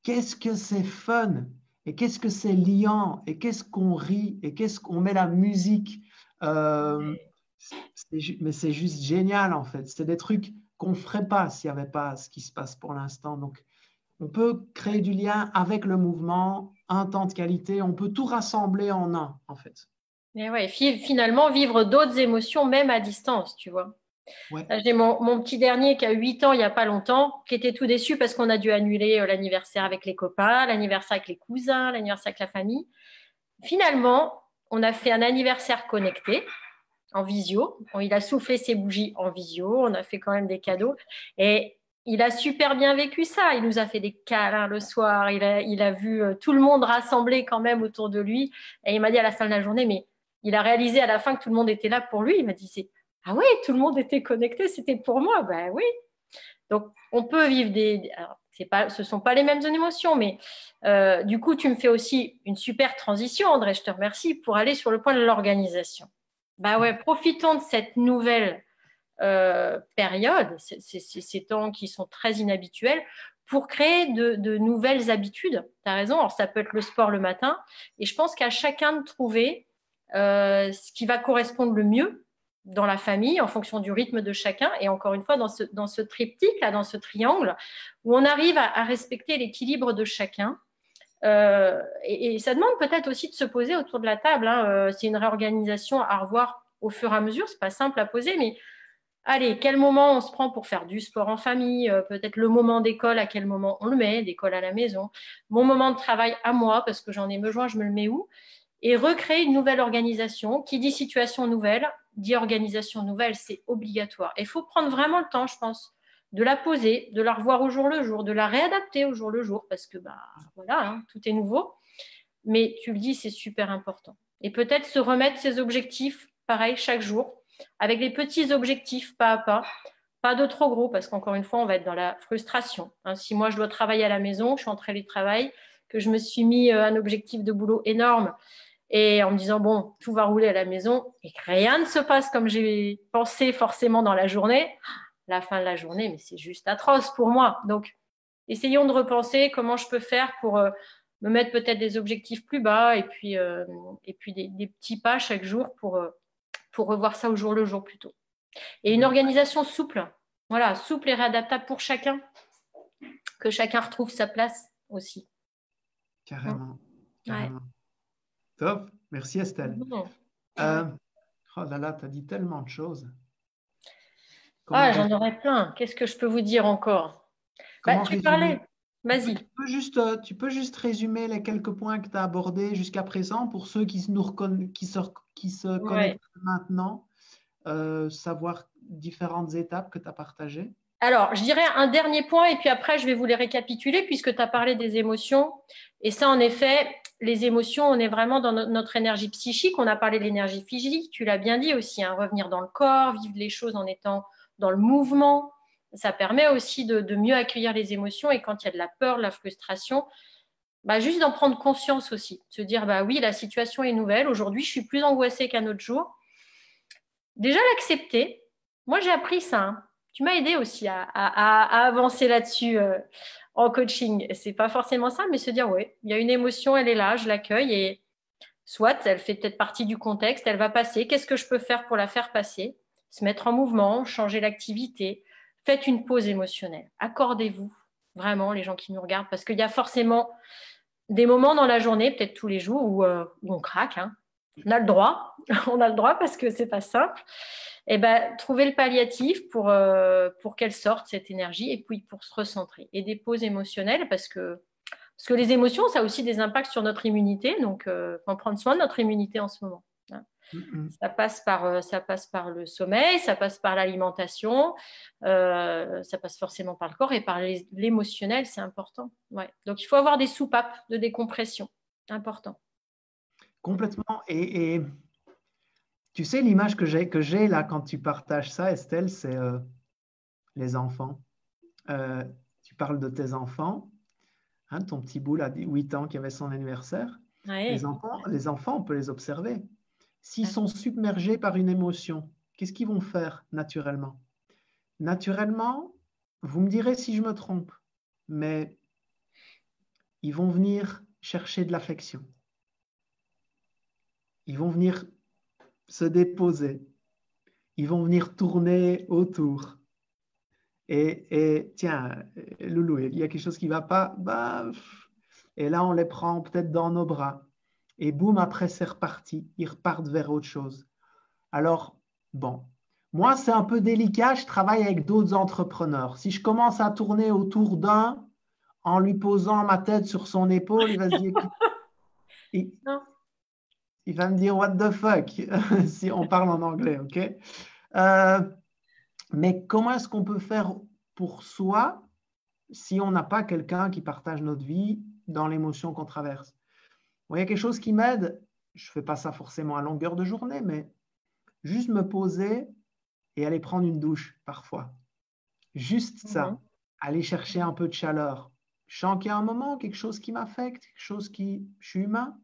qu'est-ce que c'est fun et qu'est-ce que c'est liant et qu'est-ce qu'on rit et qu'est-ce qu'on met la musique. Mais c'est juste génial en fait. C'est des trucs qu'on ne ferait pas s'il n'y avait pas ce qui se passe pour l'instant. Donc, on peut créer du lien avec le mouvement, un temps de qualité. On peut tout rassembler en un en fait. Mais ouais, finalement, vivre d'autres émotions, même à distance, tu vois. Ouais. J'ai mon petit dernier qui a 8 ans il n'y a pas longtemps, qui était tout déçu parce qu'on a dû annuler l'anniversaire avec les copains, l'anniversaire avec les cousins, l'anniversaire avec la famille. Finalement, on a fait un anniversaire connecté en visio. Il a soufflé ses bougies en visio. On a fait quand même des cadeaux. Et il a super bien vécu ça. Il nous a fait des câlins le soir. Il a vu tout le monde rassemblé quand même autour de lui. Et il m'a dit à la fin de la journée, mais il a réalisé à la fin que tout le monde était là pour lui. Il m'a dit, ah oui, tout le monde était connecté, c'était pour moi. Ben oui. Donc, on peut vivre alors, ce ne sont pas les mêmes émotions, mais du coup, tu me fais aussi une super transition, André, je te remercie, pour aller sur le point de l'organisation. Bah ouais, profitons de cette nouvelle période, ces temps qui sont très inhabituels, pour créer de nouvelles habitudes. Tu as raison, alors ça peut être le sport le matin, et je pense qu'à chacun de trouver ce qui va correspondre le mieux dans la famille, en fonction du rythme de chacun, et encore une fois, dans ce triptyque, là, dans ce triangle, où on arrive à respecter l'équilibre de chacun. Et ça demande peut-être aussi de se poser autour de la table. Hein. C'est une réorganisation à revoir au fur et à mesure. C'est pas simple à poser, mais allez, quel moment on se prend pour faire du sport en famille, peut-être le moment d'école, à quel moment on le met, d'école à la maison, mon moment de travail à moi, parce que j'en ai besoin, je me le mets où, et recréer une nouvelle organisation. Qui dit situation nouvelle, dit organisation nouvelle, c'est obligatoire. Et il faut prendre vraiment le temps, je pense, de la poser, de la revoir au jour le jour, de la réadapter au jour le jour, parce que voilà, hein, tout est nouveau. Mais tu le dis, c'est super important. Et peut-être se remettre ses objectifs, pareil, chaque jour, avec les petits objectifs, pas à pas de trop gros, parce qu'encore une fois, on va être dans la frustration. Hein, si moi, je dois travailler à la maison, je suis en télétravail, que je me suis mis un objectif de boulot énorme, et en me disant, bon, tout va rouler à la maison, et que rien ne se passe comme j'ai pensé forcément dans la journée, la fin de la journée, mais c'est juste atroce pour moi. Donc, essayons de repenser comment je peux faire pour me mettre peut-être des objectifs plus bas, et puis des petits pas chaque jour pour revoir ça au jour le jour plutôt. Et une organisation souple, voilà, souple et réadaptable pour chacun, que chacun retrouve sa place aussi. Carrément. Ouais. Top, merci Estelle. Bon. Oh là là, tu as dit tellement de choses. Comment j'en aurais plein. Qu'est-ce que je peux vous dire encore? comment Tu parlais. résumer? Vas-y. Tu peux juste résumer les quelques points que tu as abordés jusqu'à présent pour ceux qui qui se Ouais. connectent maintenant, savoir différentes étapes que tu as partagées. Alors, je dirais un dernier point et puis après, je vais vous les récapituler puisque tu as parlé des émotions. Et ça, en effet, les émotions, on est vraiment dans notre énergie psychique. On a parlé de l'énergie physique, tu l'as bien dit aussi, hein, revenir dans le corps, vivre les choses en étant dans le mouvement. Ça permet aussi de mieux accueillir les émotions et quand il y a de la peur, de la frustration, juste d'en prendre conscience aussi. De se dire, oui, la situation est nouvelle. Aujourd'hui, je suis plus angoissée qu'un autre jour. Déjà, l'accepter. Moi, j'ai appris ça, hein. Tu m'as aidé aussi à avancer là-dessus en coaching. C'est pas forcément ça, mais se dire, ouais, il y a une émotion, elle est là, je l'accueille et soit elle fait peut-être partie du contexte, elle va passer. Qu'est-ce que je peux faire pour la faire passer? Se mettre en mouvement, changer l'activité. Faites une pause émotionnelle. Accordez-vous vraiment les gens qui nous regardent parce qu'il y a forcément des moments dans la journée, peut-être tous les jours, où on craque, hein. On a le droit, on a le droit parce que c'est pas simple. Et trouver le palliatif pour qu'elle sorte cette énergie et puis pour se recentrer. Et des pauses émotionnelles parce que les émotions, ça a aussi des impacts sur notre immunité. Donc, faut prendre soin de notre immunité en ce moment. Ça passe par le sommeil, ça passe par l'alimentation, ça passe forcément par le corps et par l'émotionnel, c'est important. Ouais. Donc, il faut avoir des soupapes de décompression. Important. Complètement. Et tu sais, l'image que j'ai là quand tu partages ça, Estelle, c'est les enfants. Tu parles de tes enfants, hein, ton petit bout là, 8 ans qui avait son anniversaire. Ouais. Les enfants, on peut les observer. S'ils sont submergés par une émotion, qu'est-ce qu'ils vont faire naturellement? Naturellement, vous me direz si je me trompe, mais ils vont venir chercher de l'affection. Ils vont venir se déposer. Ils vont venir tourner autour. Et tiens, Loulou, il y a quelque chose qui ne va pas. Et là, on les prend peut-être dans nos bras. Et boum, après, c'est reparti. Ils repartent vers autre chose. Alors, bon, moi, c'est un peu délicat. Je travaille avec d'autres entrepreneurs. Si je commence à tourner autour d'un en lui posant ma tête sur son épaule, il va se dire. Il va me dire what the fuck si on parle en anglais, ok? Mais comment est-ce qu'on peut faire pour soi si on n'a pas quelqu'un qui partage notre vie dans l'émotion qu'on traverse? Bon, il y a quelque chose qui m'aide. Je ne fais pas ça forcément à longueur de journée, mais juste me poser et aller prendre une douche parfois. Juste ça. Aller chercher un peu de chaleur. Je sens qu'il y a un moment, quelque chose qui m'affecte, quelque chose qui... Je suis humain.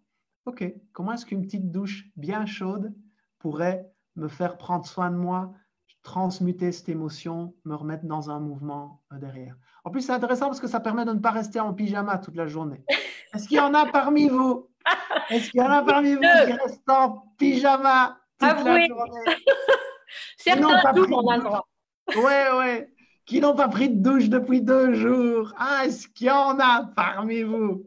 Ok, comment est-ce qu'une petite douche bien chaude pourrait me faire prendre soin de moi, transmuter cette émotion, me remettre dans un mouvement derrière? En plus, c'est intéressant parce que ça permet de ne pas rester en pyjama toute la journée. Est-ce qu'il y en a parmi vous? Est-ce qu'il y en a parmi vous qui restent en pyjama toute la journée? Certains jours, on a le droit. Ouais. Qui n'ont pas pris de douche depuis 2 jours. Ah, est-ce qu'il y en a parmi vous?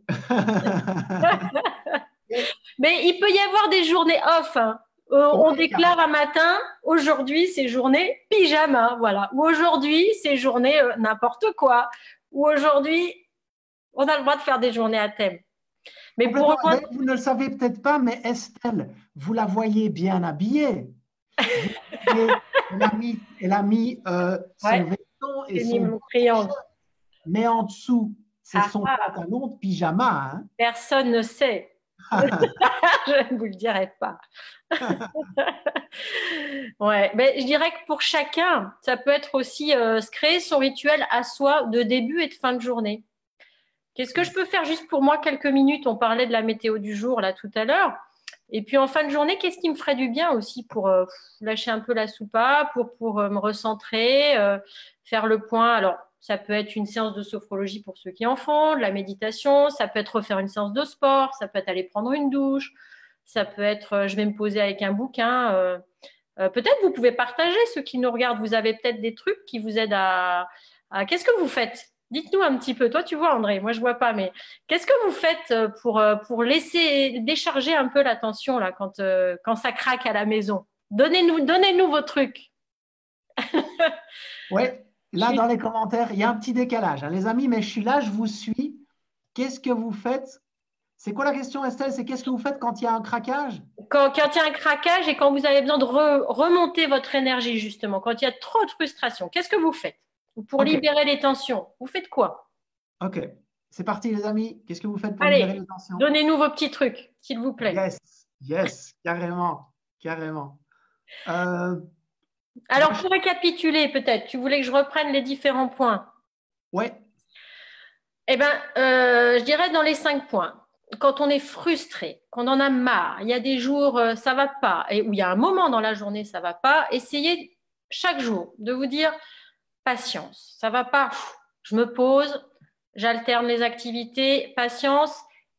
Mais il peut y avoir des journées off, hein. On déclare un matin, aujourd'hui c'est journée pyjama, voilà. Ou aujourd'hui c'est journée n'importe quoi. Ou aujourd'hui on a le droit de faire des journées à thème. Mais pour vous ne le savez peut-être pas, mais Estelle, vous la voyez bien habillée. Elle a mis son veston et son triangle. Mais en dessous, c'est son pantalon de pyjama. Hein? Personne ne sait. Je ne vous le dirai pas. Ouais, mais je dirais que pour chacun, ça peut être aussi se créer son rituel à soi de début et de fin de journée. Qu'est-ce que je peux faire juste pour moi quelques minutes? On parlait de la météo du jour là tout à l'heure. Et puis en fin de journée, qu'est-ce qui me ferait du bien aussi pour lâcher un peu la soupape, pour me recentrer, faire le point. Alors, ça peut être une séance de sophrologie pour ceux qui en font, de la méditation, ça peut être refaire une séance de sport, ça peut être aller prendre une douche, ça peut être je vais me poser avec un bouquin. Peut-être vous pouvez partager, ceux qui nous regardent, vous avez peut-être des trucs qui vous aident à... Qu'est-ce que vous faites? Dites-nous un petit peu. Toi, tu vois, André, moi, je vois pas, mais qu'est-ce que vous faites pour laisser décharger un peu la tension là, quand ça craque à la maison? Donnez-nous vos trucs. Ouais, là dans les commentaires, il y a un petit décalage, hein, les amis, mais je suis là, je vous suis. Qu'est-ce que vous faites? C'est quoi la question, Estelle? C'est qu'est-ce que vous faites quand il y a un craquage? Quand il y a un craquage et quand vous avez besoin de remonter votre énergie, justement, quand il y a trop de frustration, qu'est-ce que vous faites? Pour Ok, libérer les tensions, vous faites quoi? ok. C'est parti, les amis. Qu'est-ce que vous faites pour libérer Allez, les tensions? donnez-nous vos petits trucs, s'il vous plaît. Yes, yes, carrément, carrément. Euh, moi, Alors, pour récapituler, peut-être, tu voulais que je reprenne les différents points. ouais, Eh bien, je dirais dans les 5 points. Quand on est frustré, qu'on en a marre, il y a des jours ça va pas, et où il y a un moment dans la journée ça va pas, essayez chaque jour de vous dire patience, ça va pas, je me pose, j'alterne les activités, patience,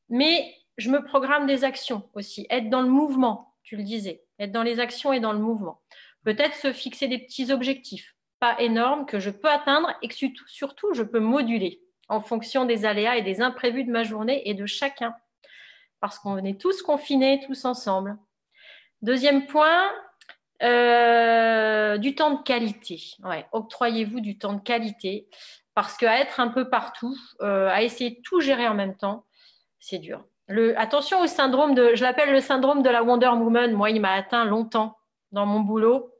mais je me programme des actions aussi, être dans le mouvement, tu le disais, être dans les actions et dans le mouvement. Peut-être se fixer des petits objectifs, pas énormes, que je peux atteindre et que surtout je peux moduler en fonction des aléas et des imprévus de ma journée et de chacun, parce qu'on est tous confinés, tous ensemble. Deuxième point, du temps de qualité. Ouais, octroyez-vous du temps de qualité, parce qu'à être un peu partout, à essayer de tout gérer en même temps, c'est dur. Attention au syndrome je l'appelle le syndrome de la Wonder Woman. Moi, il m'a atteint longtemps dans mon boulot.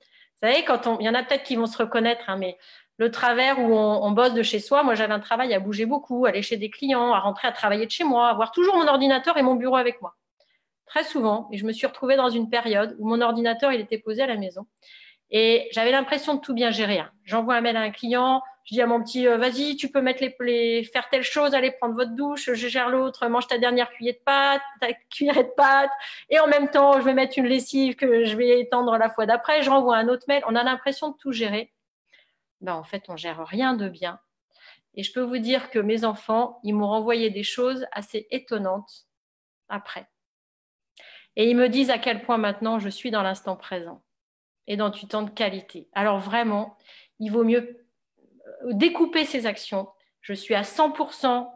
Vous savez, il y en a peut-être qui vont se reconnaître, hein, mais le travers où on bosse de chez soi, moi j'avais un travail à bouger beaucoup, aller chez des clients, à rentrer à travailler de chez moi, avoir toujours mon ordinateur et mon bureau avec moi. Très souvent, et je me suis retrouvée dans une période où mon ordinateur il était posé à la maison et j'avais l'impression de tout bien gérer. Hein. J'envoie un mail à un client, je dis à mon petit, vas-y, tu peux mettre faire telle chose, aller prendre votre douche, je gère l'autre, mange ta dernière cuillère de pâte, et en même temps, je vais mettre une lessive que je vais étendre la fois d'après, je renvoie un autre mail. On a l'impression de tout gérer. Ben, en fait, on gère rien de bien. Et je peux vous dire que mes enfants, ils m'ont renvoyé des choses assez étonnantes après. Et ils me disent à quel point maintenant je suis dans l'instant présent et dans du temps de qualité. Alors vraiment, il vaut mieux découper ses actions. Je suis à 100%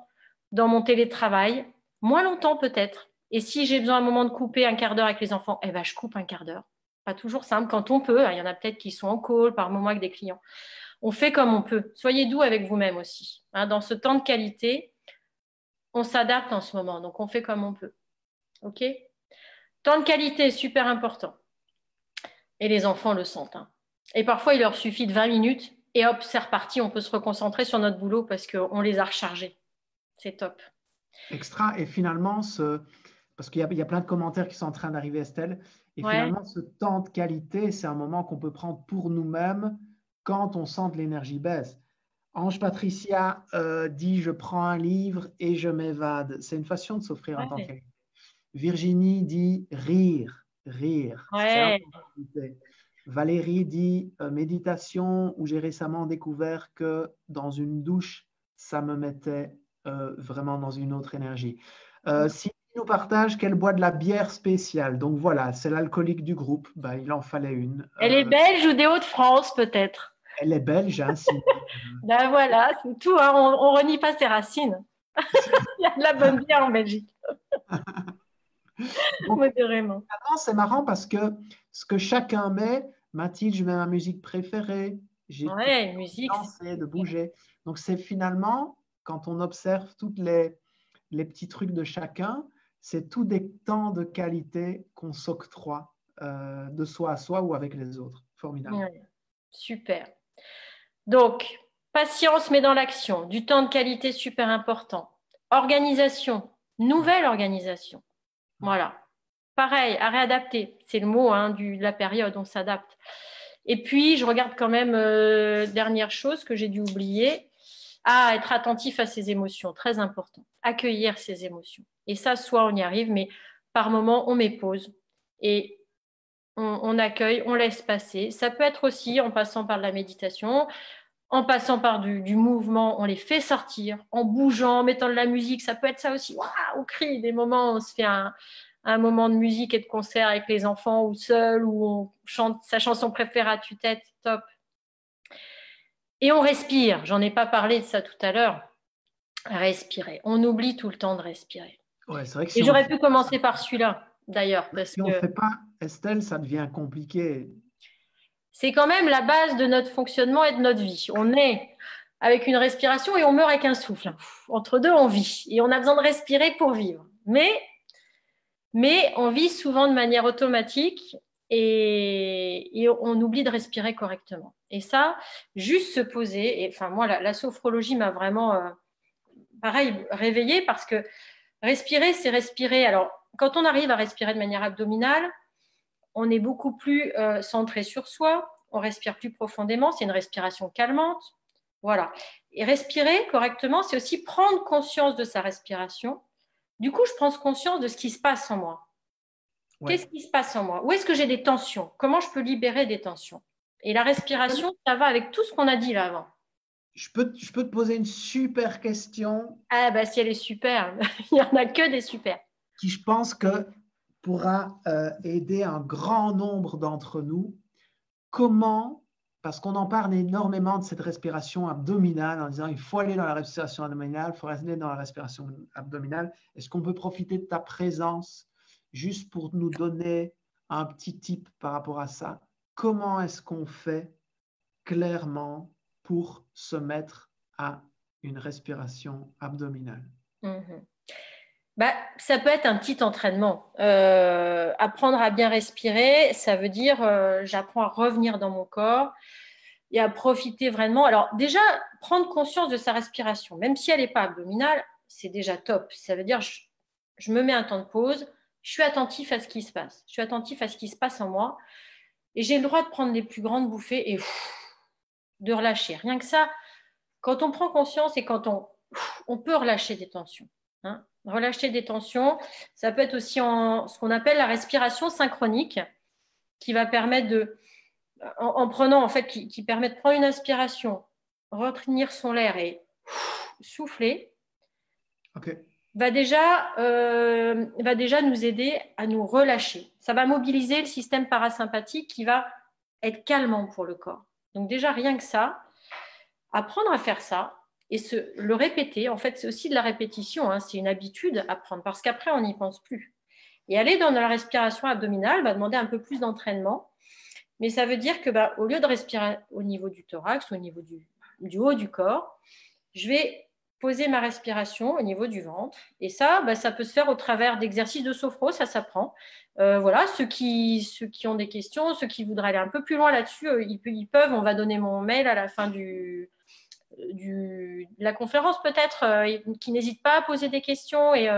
dans mon télétravail, moins longtemps peut-être. Et si j'ai besoin à un moment de couper un quart d'heure avec les enfants, eh ben, je coupe un quart d'heure. Pas toujours simple quand on peut. Il y en a peut-être qui sont en call par moment avec des clients. On fait comme on peut. Soyez doux avec vous-même aussi. Hein, dans ce temps de qualité, on s'adapte en ce moment. Donc, on fait comme on peut. OK? Temps de qualité, super important. Et les enfants le sentent. Hein. Et parfois, il leur suffit de 20 minutes et hop, c'est reparti. On peut se reconcentrer sur notre boulot parce qu'on les a rechargés. C'est top. extra. Et finalement, parce qu'il y a plein de commentaires qui sont en train d'arriver, Estelle, et Ouais. finalement, ce temps de qualité, c'est un moment qu'on peut prendre pour nous-mêmes quand on sent que l'énergie baisse. Ange Patricia dit, je prends un livre et je m'évade. C'est une façon de s'offrir un temps de Ouais. qualité. Virginie dit, rire, rire. C'est un Ouais. temps de qualité. Valérie dit, méditation, où j'ai récemment découvert que dans une douche, ça me mettait vraiment dans une autre énergie. Sylvie nous partage qu'elle boit de la bière spéciale. Donc voilà, c'est l'alcoolique du groupe. Ben, il en fallait une. Elle est belge ou des Hauts-de-France, peut-être. Elle est belge, hein, Sylvie. Ben voilà, c'est tout. Hein. On renie pas ses racines. Il y a de la bonne bière en Belgique, Donc, modérément. c'est marrant parce que ce que chacun met, Mathilde, je mets ma musique préférée, j'ai tout Ouais, envie de musique. danser, de bouger. Donc, c'est finalement, quand on observe tous les petits trucs de chacun, c'est tout des temps de qualité qu'on s'octroie de soi à soi ou avec les autres. Formidable. Ouais, super. Donc, patience, mais dans l'action. Du temps de qualité super important. Organisation. Nouvelle organisation. Voilà. Pareil, à réadapter. C'est le mot hein, de la période, on s'adapte. Et puis, je regarde quand même, dernière chose que j'ai dû oublier, être attentif à ses émotions, très important. Accueillir ses émotions. Et ça, soit on y arrive, mais par moment, on met pause et on accueille, on laisse passer. Ça peut être aussi en passant par de la méditation, en passant par du mouvement, on les fait sortir, en bougeant, en mettant de la musique. Ça peut être ça aussi. Waouh, on crie, des moments où on se fait un moment de musique et de concert avec les enfants ou seul, où on chante sa chanson préférée à tue-tête, top. Et on respire, j'en ai pas parlé de ça tout à l'heure. Respirer, on oublie tout le temps de respirer. Ouais, c'est vrai que Et si on le j'aurais fait pu pas, commencer par celui-là, d'ailleurs, parce si on le que fait pas, Estelle, ça devient compliqué. c'est quand même la base de notre fonctionnement et de notre vie. On est avec une respiration et on meurt avec un souffle. Entre deux, on vit. Et on a besoin de respirer pour vivre. Mais on vit souvent de manière automatique et on oublie de respirer correctement. Et ça, juste se poser, et enfin moi, la sophrologie m'a vraiment, pareil, réveillée parce que respirer, c'est respirer. Alors, quand on arrive à respirer de manière abdominale, on est beaucoup plus centré sur soi, on respire plus profondément, c'est une respiration calmante. Voilà. Et respirer correctement, c'est aussi prendre conscience de sa respiration. Du coup, je prends conscience de ce qui se passe en moi. Ouais. Qu'est-ce qui se passe en moi? Où est-ce que j'ai des tensions? Comment je peux libérer des tensions? Et la respiration, ça va avec tout ce qu'on a dit là avant. Je peux te poser une super question. Ah, bah si elle est super, il n'y en a que des super. Qui, je pense, que pourra aider un grand nombre d'entre nous. Comment, parce qu'on en parle énormément de cette respiration abdominale en disant il faut aller dans la respiration abdominale, il faut aller dans la respiration abdominale. Est-ce qu'on peut profiter de ta présence juste pour nous donner un petit tip par rapport à ça? Comment est-ce qu'on fait clairement pour se mettre à une respiration abdominale? Bah, ça peut être un petit entraînement. Apprendre à bien respirer, ça veut dire j'apprends à revenir dans mon corps et à profiter vraiment. Alors déjà, prendre conscience de sa respiration, même si elle n'est pas abdominale, c'est déjà top. Ça veut dire je me mets un temps de pause, je suis attentif à ce qui se passe. Je suis attentif à ce qui se passe en moi et j'ai le droit de prendre les plus grandes bouffées et de relâcher. Rien que ça, quand on prend conscience et quand on peut relâcher des tensions. Hein. Relâcher des tensions, ça peut être aussi ce qu'on appelle la respiration synchronique, qui va permettre en prenant, en fait, qui permet de prendre une inspiration, retenir son air et souffler, Okay. va déjà nous aider à nous relâcher. Ça va mobiliser le système parasympathique qui va être calmant pour le corps. Donc déjà, rien que ça, apprendre à faire ça, et le répéter, en fait, c'est aussi de la répétition, hein, c'est une habitude à prendre parce qu'après, on n'y pense plus. Et aller dans la respiration abdominale va demander un peu plus d'entraînement, mais ça veut dire que au lieu de respirer au niveau du thorax, au niveau du haut du corps, je vais poser ma respiration au niveau du ventre. Et ça, ça peut se faire au travers d'exercices de sophro, ça s'apprend. Voilà, ceux qui ont des questions, ceux qui voudraient aller un peu plus loin là-dessus, ils peuvent, on va donner mon mail à la fin de la conférence peut-être, qui n'hésitent pas à poser des questions et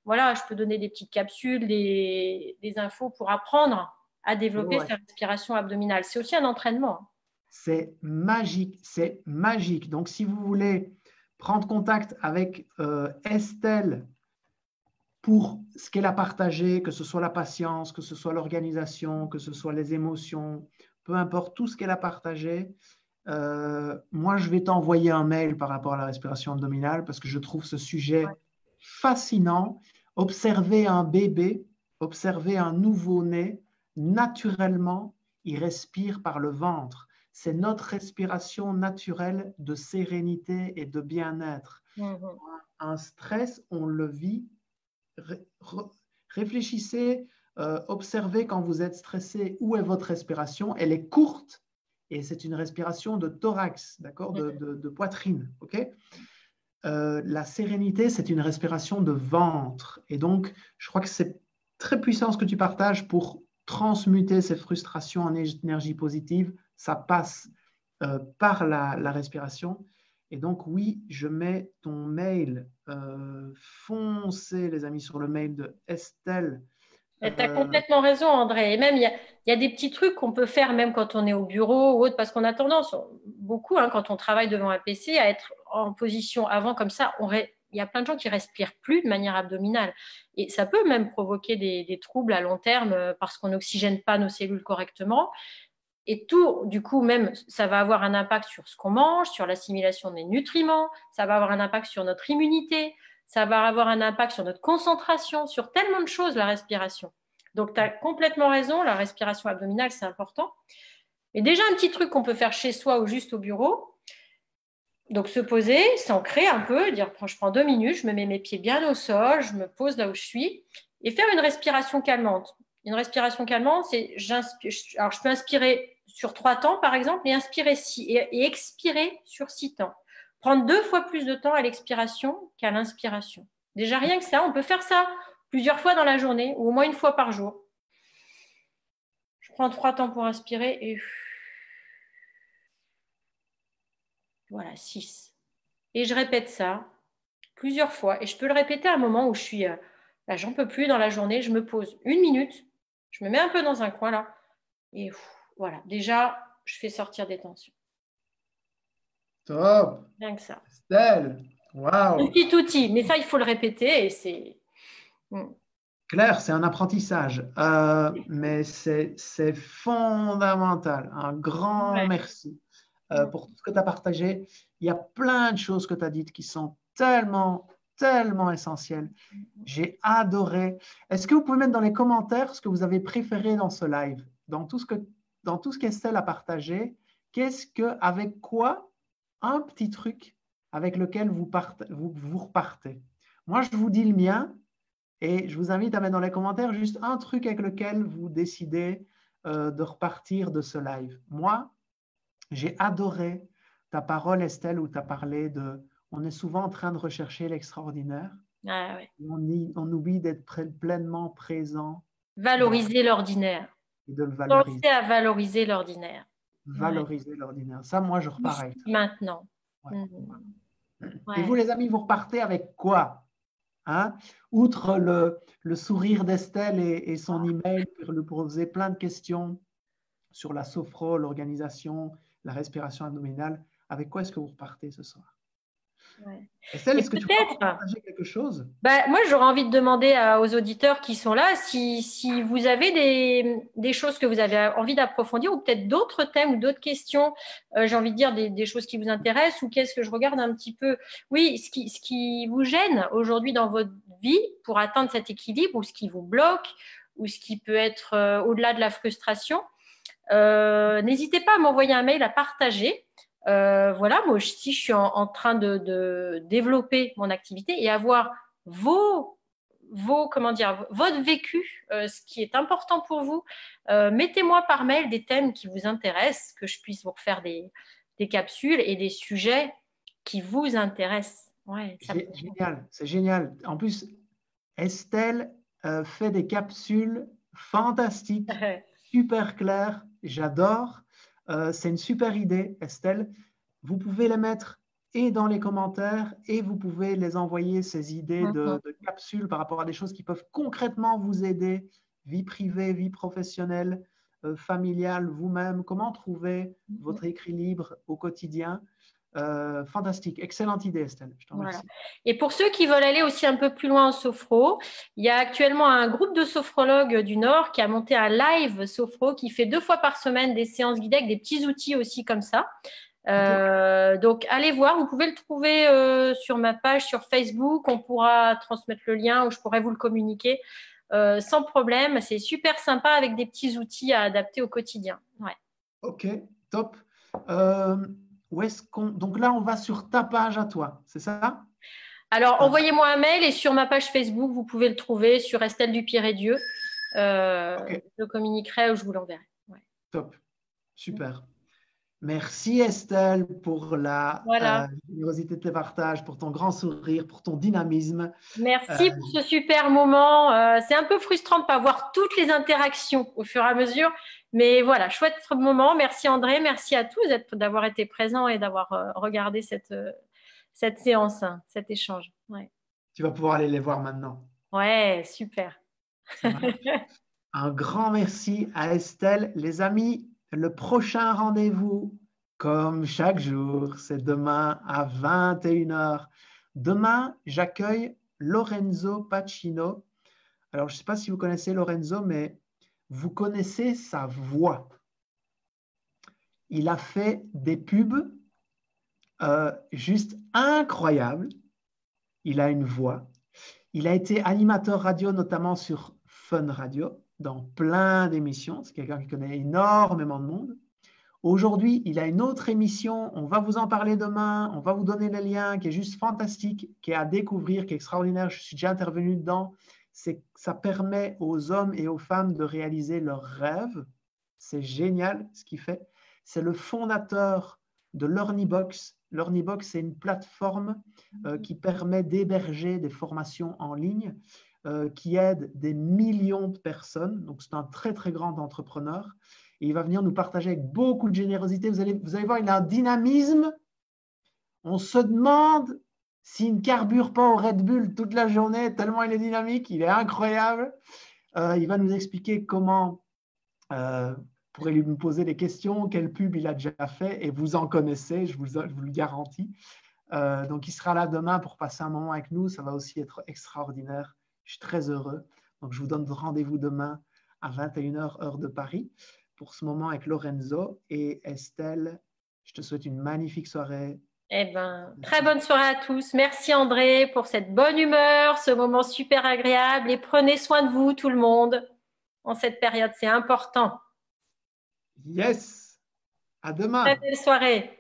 voilà, je peux donner des petites capsules, des infos pour apprendre à développer sa respiration abdominale. C'est aussi un entraînement. C'est magique, c'est magique. Donc, si vous voulez prendre contact avec Estelle pour ce qu'elle a partagé, que ce soit la patience, que ce soit l'organisation, que ce soit les émotions, peu importe tout ce qu'elle a partagé, moi, je vais t'envoyer un mail par rapport à la respiration abdominale parce que je trouve ce sujet fascinant. Observer un bébé, observer un nouveau-né, naturellement, il respire par le ventre. C'est notre respiration naturelle de sérénité et de bien-être. Un stress, on le vit. Réfléchissez, observez quand vous êtes stressé où est votre respiration. Elle est courte et c'est une respiration de thorax, d'accord, de poitrine. Okay. La sérénité, c'est une respiration de ventre. Et donc, je crois que c'est très puissant ce que tu partages pour transmuter ces frustrations en énergie positive. Ça passe par la respiration. Et donc, oui, je mets ton mail. Foncez, les amis, sur le mail de Estelle. Tu as complètement raison, André. Et même, il y a des petits trucs qu'on peut faire même quand on est au bureau ou autre, parce qu'on a tendance, beaucoup, quand on travaille devant un PC, à être en position avant comme ça. Il y a plein de gens qui respirent plus de manière abdominale. Et ça peut même provoquer des troubles à long terme parce qu'on n'oxygène pas nos cellules correctement. Et tout, du coup, même, ça va avoir un impact sur ce qu'on mange, sur l'assimilation des nutriments, ça va avoir un impact sur notre immunité, ça va avoir un impact sur notre concentration, sur tellement de choses, la respiration. Donc, tu as complètement raison, la respiration abdominale, c'est important. Mais déjà, un petit truc qu'on peut faire chez soi ou juste au bureau, donc se poser, s'ancrer un peu, dire je prends 2 minutes, je me mets mes pieds bien au sol, je me pose là où je suis, et faire une respiration calmante. Une respiration calmante, c'est alors je peux inspirer sur 3 temps, par exemple, et inspirer et expirer sur 6 temps. Prendre 2 fois plus de temps à l'expiration qu'à l'inspiration. Déjà, rien que ça, on peut faire ça plusieurs fois dans la journée ou au moins une fois par jour. Je prends 3 temps pour inspirer et voilà, 6. Et je répète ça plusieurs fois. Et je peux le répéter à un moment où je suis là, j'en peux plus dans la journée. Je me pose 1 minute, je me mets un peu dans un coin là. Et voilà, déjà, je fais sortir des tensions. Top. Rien que ça. Estelle, Un waouh. petit outil, mais ça, il faut le répéter et c'est. Claire, c'est un apprentissage, mais c'est fondamental. Un grand Ouais. merci pour tout ce que tu as partagé. Il y a plein de choses que tu as dites qui sont tellement, tellement essentielles. J'ai adoré. Est-ce que vous pouvez mettre dans les commentaires ce que vous avez préféré dans ce live, dans tout ce qu'Estelle a partagé, avec quoi, un petit truc avec lequel vous repartez. Moi, je vous dis le mien. Et je vous invite à mettre dans les commentaires juste un truc avec lequel vous décidez de repartir de ce live. Moi, j'ai adoré ta parole, Estelle, où tu as parlé de on est souvent en train de rechercher l'extraordinaire. Ah, ouais. On oublie d'être pleinement présent. Valoriser l'ordinaire. Et de le valoriser. Penser à valoriser l'ordinaire. Valoriser l'ordinaire. Ça, moi, je repars Ici, avec ça. maintenant. Ouais. Ouais. Et vous, les amis, vous repartez avec quoi? Hein? Outre le sourire d'Estelle et son email pour lui poser plein de questions sur la sophro, l'organisation, la respiration abdominale, avec quoi est-ce que vous repartez ce soir? Ouais. Estelle, Et est-ce que tu peux peut-être, partager quelque chose? moi, j'aurais envie de demander aux auditeurs qui sont là si vous avez des choses que vous avez envie d'approfondir ou peut-être d'autres thèmes ou d'autres questions, j'ai envie de dire des choses qui vous intéressent ou qu'est-ce que je regarde un petit peu. Oui, ce qui vous gêne aujourd'hui dans votre vie pour atteindre cet équilibre ou ce qui vous bloque ou ce qui peut être au-delà de la frustration, n'hésitez pas à m'envoyer un mail à partager. Voilà, moi si je suis en train de développer mon activité et avoir comment dire, votre vécu, ce qui est important pour vous, mettez-moi par mail des thèmes qui vous intéressent, que je puisse vous refaire des capsules et des sujets qui vous intéressent. Ouais, Génial, c'est génial. En plus, Estelle fait des capsules fantastiques, super claires. J'adore. C'est une super idée, Estelle. Vous pouvez les mettre et dans les commentaires et vous pouvez les envoyer, ces idées de capsules par rapport à des choses qui peuvent concrètement vous aider, vie privée, vie professionnelle, familiale, vous-même. Comment trouver votre équilibre au quotidien? Fantastique, excellente idée, Estelle. Je te remercie. Voilà. Et pour ceux qui veulent aller aussi un peu plus loin en sophro, il y a actuellement un groupe de sophrologues du Nord qui a monté un live sophro qui fait 2 fois par semaine des séances guidées avec des petits outils aussi comme ça. Donc, allez voir, vous pouvez le trouver sur ma page sur Facebook. On pourra transmettre le lien ou je pourrais vous le communiquer sans problème. C'est super sympa avec des petits outils à adapter au quotidien. Ouais. Ok, top. Donc là, on va sur ta page à toi, c'est ça? Alors, envoyez-moi un mail et sur ma page Facebook, vous pouvez le trouver sur Estelle Dupierre-Dieu. Okay. Je le communiquerai ou je vous l'enverrai. Ouais. Top, super. Merci Estelle pour la générosité de tes partages, pour ton grand sourire, pour ton dynamisme. Merci pour ce super moment. C'est un peu frustrant de ne pas voir toutes les interactions au fur et à mesure. Mais voilà, chouette moment. Merci André, merci à tous d'avoir été présents et d'avoir regardé cette séance, cet échange. Ouais. Tu vas pouvoir aller les voir maintenant. Ouais, super. Un grand merci à Estelle. Les amis, le prochain rendez-vous, comme chaque jour, c'est demain à 21h. Demain, j'accueille Lorenzo Pacino. Alors, je ne sais pas si vous connaissez Lorenzo, mais vous connaissez sa voix. Il a fait des pubs juste incroyables. Il a une voix. Il a été animateur radio, notamment sur Fun Radio, dans plein d'émissions. C'est quelqu'un qui connaît énormément de monde. Aujourd'hui, il a une autre émission. On va vous en parler demain. On va vous donner les liens, qui est juste fantastique, qui est à découvrir, qui est extraordinaire. Je suis déjà intervenu dedans. Ça permet aux hommes et aux femmes de réaliser leurs rêves. C'est génial ce qu'il fait. C'est le fondateur de LearnyBox. LearnyBox, c'est une plateforme qui permet d'héberger des formations en ligne qui aide des millions de personnes. Donc, c'est un très, très grand entrepreneur. Et il va venir nous partager avec beaucoup de générosité. Vous allez voir, il a un dynamisme. On se demande s'il ne carbure pas au Red Bull toute la journée, tellement il est dynamique, il est incroyable. Il va nous expliquer comment, pourrez lui poser des questions, quel pub il a déjà fait, et vous en connaissez, je vous le garantis. Donc, il sera là demain pour passer un moment avec nous. Ça va aussi être extraordinaire. Je suis très heureux. Donc, je vous donne rendez-vous demain à 21h, heure de Paris, pour ce moment avec Lorenzo et Estelle. Je te souhaite une magnifique soirée. Eh ben, très bonne soirée à tous. Merci André pour cette bonne humeur, ce moment super agréable. Et prenez soin de vous, tout le monde, en cette période. C'est important. Yes. À demain. Très belle soirée.